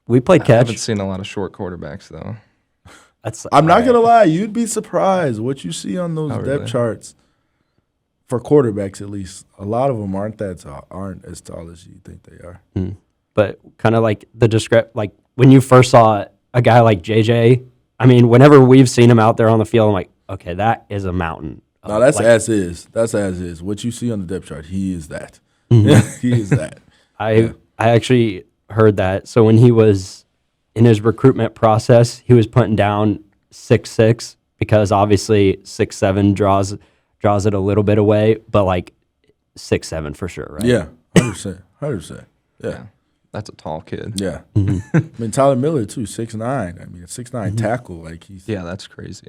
We played I catch. haven't seen a lot of short quarterbacks, though. That's I'm not all gonna right. lie, you'd be surprised what you see on those Oh, depth really? charts. For quarterbacks, at least, a lot of them aren't as tall as you think they are. But kind of like like when you first saw a guy like JJ. I mean, whenever we've seen him out there on the field, I'm like, okay, that is a mountain. No, that's Like, as is. That's as is. What you see on the depth chart, he is that. Mm-hmm. He is that. I actually heard that. So when he was in his recruitment process, he was putting down 6'6" because obviously 6'7" draws it a little bit away, but like 6'7" for sure, right? Yeah, 100%. 100%. Yeah. That's a tall kid. Yeah. Mm-hmm. I mean, Tyler Miller, too, 6'9". I mean, a 6'9" tackle. Like, he's, Yeah, that's crazy.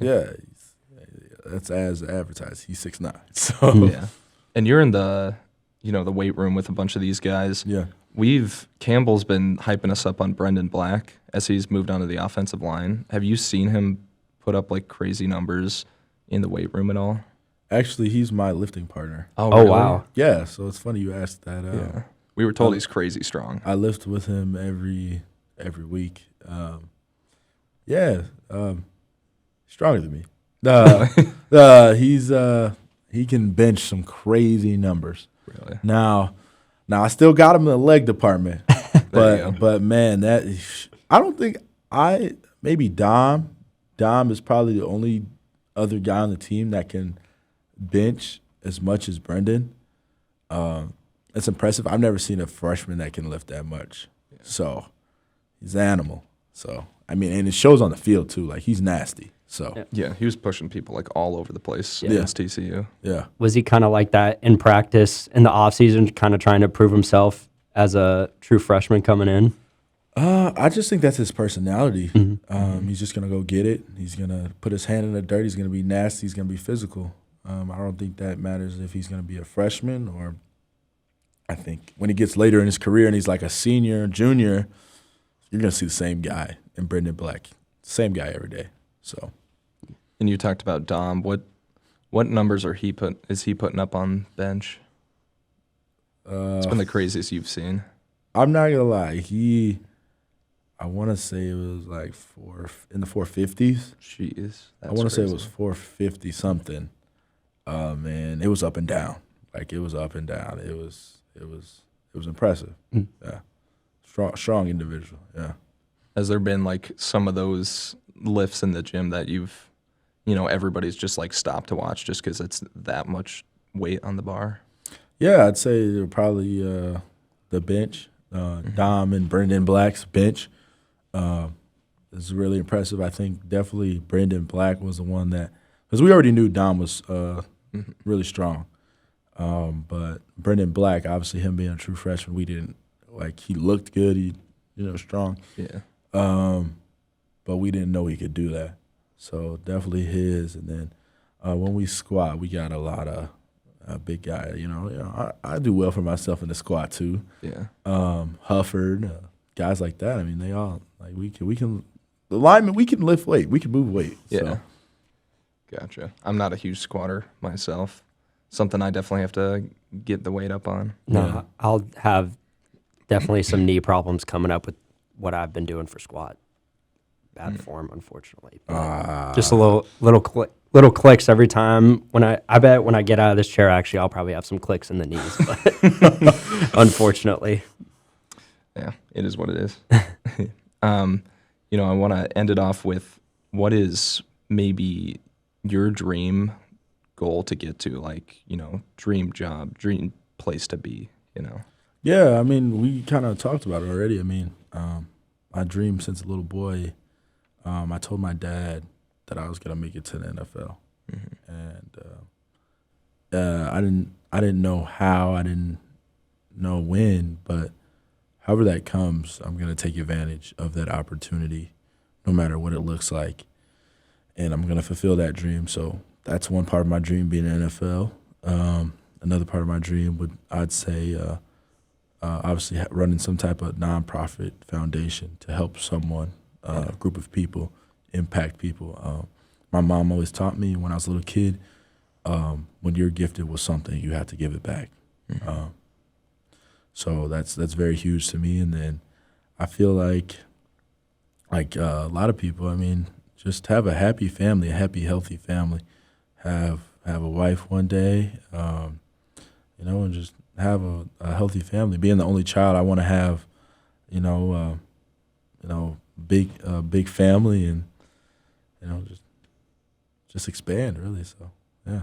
that's as advertised. He's 6'9". So, Yeah. And you're in the weight room with a bunch of these guys. yeah. Campbell's been hyping us up on Brendan Black as he's moved on to the offensive line. Have you seen him put up like crazy numbers in the weight room at all? Actually, he's my lifting partner. Oh, really? wow. Yeah, so it's funny you asked that. Yeah. We were told he's crazy strong. I lift with him every week. Stronger than me. He can bench some crazy numbers. Really? Now I still got him in the leg department, There you go. but man, I don't think maybe Dom is probably the only other guy on the team that can bench as much as Brendan. It's impressive. I've never seen a freshman that can lift that much. Yeah. So he's an animal. So I mean, and it shows on the field too. Like he's nasty. So Yeah, he was pushing people like all over the place Yeah. against TCU. yeah. Was he kind of like that in practice in the offseason, kind of trying to prove himself as a true freshman coming in? I just think that's his personality. He's just gonna go get it. He's gonna put his hand in the dirt. He's gonna be nasty. He's gonna be physical. I don't think that matters if he's gonna be a freshman or. I think when he gets later in his career and he's like a senior, junior, you're gonna see the same guy in Brendan Black, same guy every day. So. And you talked about Dom. What numbers is he putting up on bench? It's been the craziest you've seen. I'm not gonna lie. I want to say it was like in the 450s. Jeez, I want to say it was 450 something. Man, it was up and down. Like it was up and down. It was impressive. Yeah, strong individual. Yeah. Has there been like some of those lifts in the gym that everybody's just like stopped to watch just because it's that much weight on the bar? Yeah, I'd say they're probably the bench. Dom and Brendan Black's bench is really impressive. I think definitely Brendan Black was the one that, because we already knew Dom was really strong. But Brendan Black, obviously him being a true freshman, we didn't, like, he looked good, he strong. Yeah. But we didn't know he could do that. So definitely his. And then when we squat, we got a lot of big guy. I do well for myself in the squat too. Yeah. Hufford, guys like that. I mean, they all like we can. The linemen, we can lift weight. We can move weight. Yeah. So. Gotcha. I'm not a huge squatter myself. Something I definitely have to get the weight up on. No, Yeah. I'll have definitely some knee problems coming up with what I've been doing for squat. Bad form, unfortunately. But just a little clicks every time. I bet when I get out of this chair, actually, I'll probably have some clicks in the knees. But unfortunately, Yeah, it is what it is. I want to end it off with what is maybe your dream goal to get to, like, dream job, dream place to be, Yeah, I mean, we kind of talked about it already. I mean, I dreamed since a little boy. I told my dad that I was gonna make it to the NFL, and I didn't know how, I didn't know when, but however that comes, I'm going to take advantage of that opportunity no matter what it looks like. And I'm going to fulfill that dream. So that's one part of my dream, being in the NFL. Another part of my dream I'd say, obviously running some type of nonprofit foundation to help someone, a group of people, impact people. My mom always taught me when I was a little kid, when you're gifted with something, you have to give it back. Mm-hmm. So that's very huge to me. And then I feel like a lot of people, I mean, just have a happy family, a happy, healthy family. Have a wife one day, and just have a healthy family. Being the only child, I want to have, big family, and just expand really. So yeah.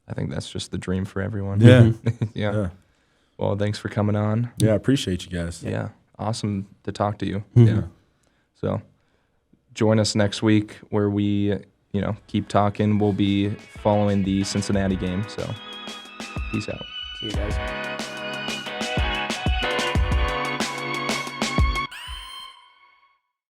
I think that's just the dream for everyone. Yeah. Yeah. Well, thanks for coming on. Yeah, I appreciate you guys. Yeah. Awesome to talk to you. Mhm. Yeah. So join us next week where we, keep talking. We'll be following the Cincinnati game. So peace out. See you guys.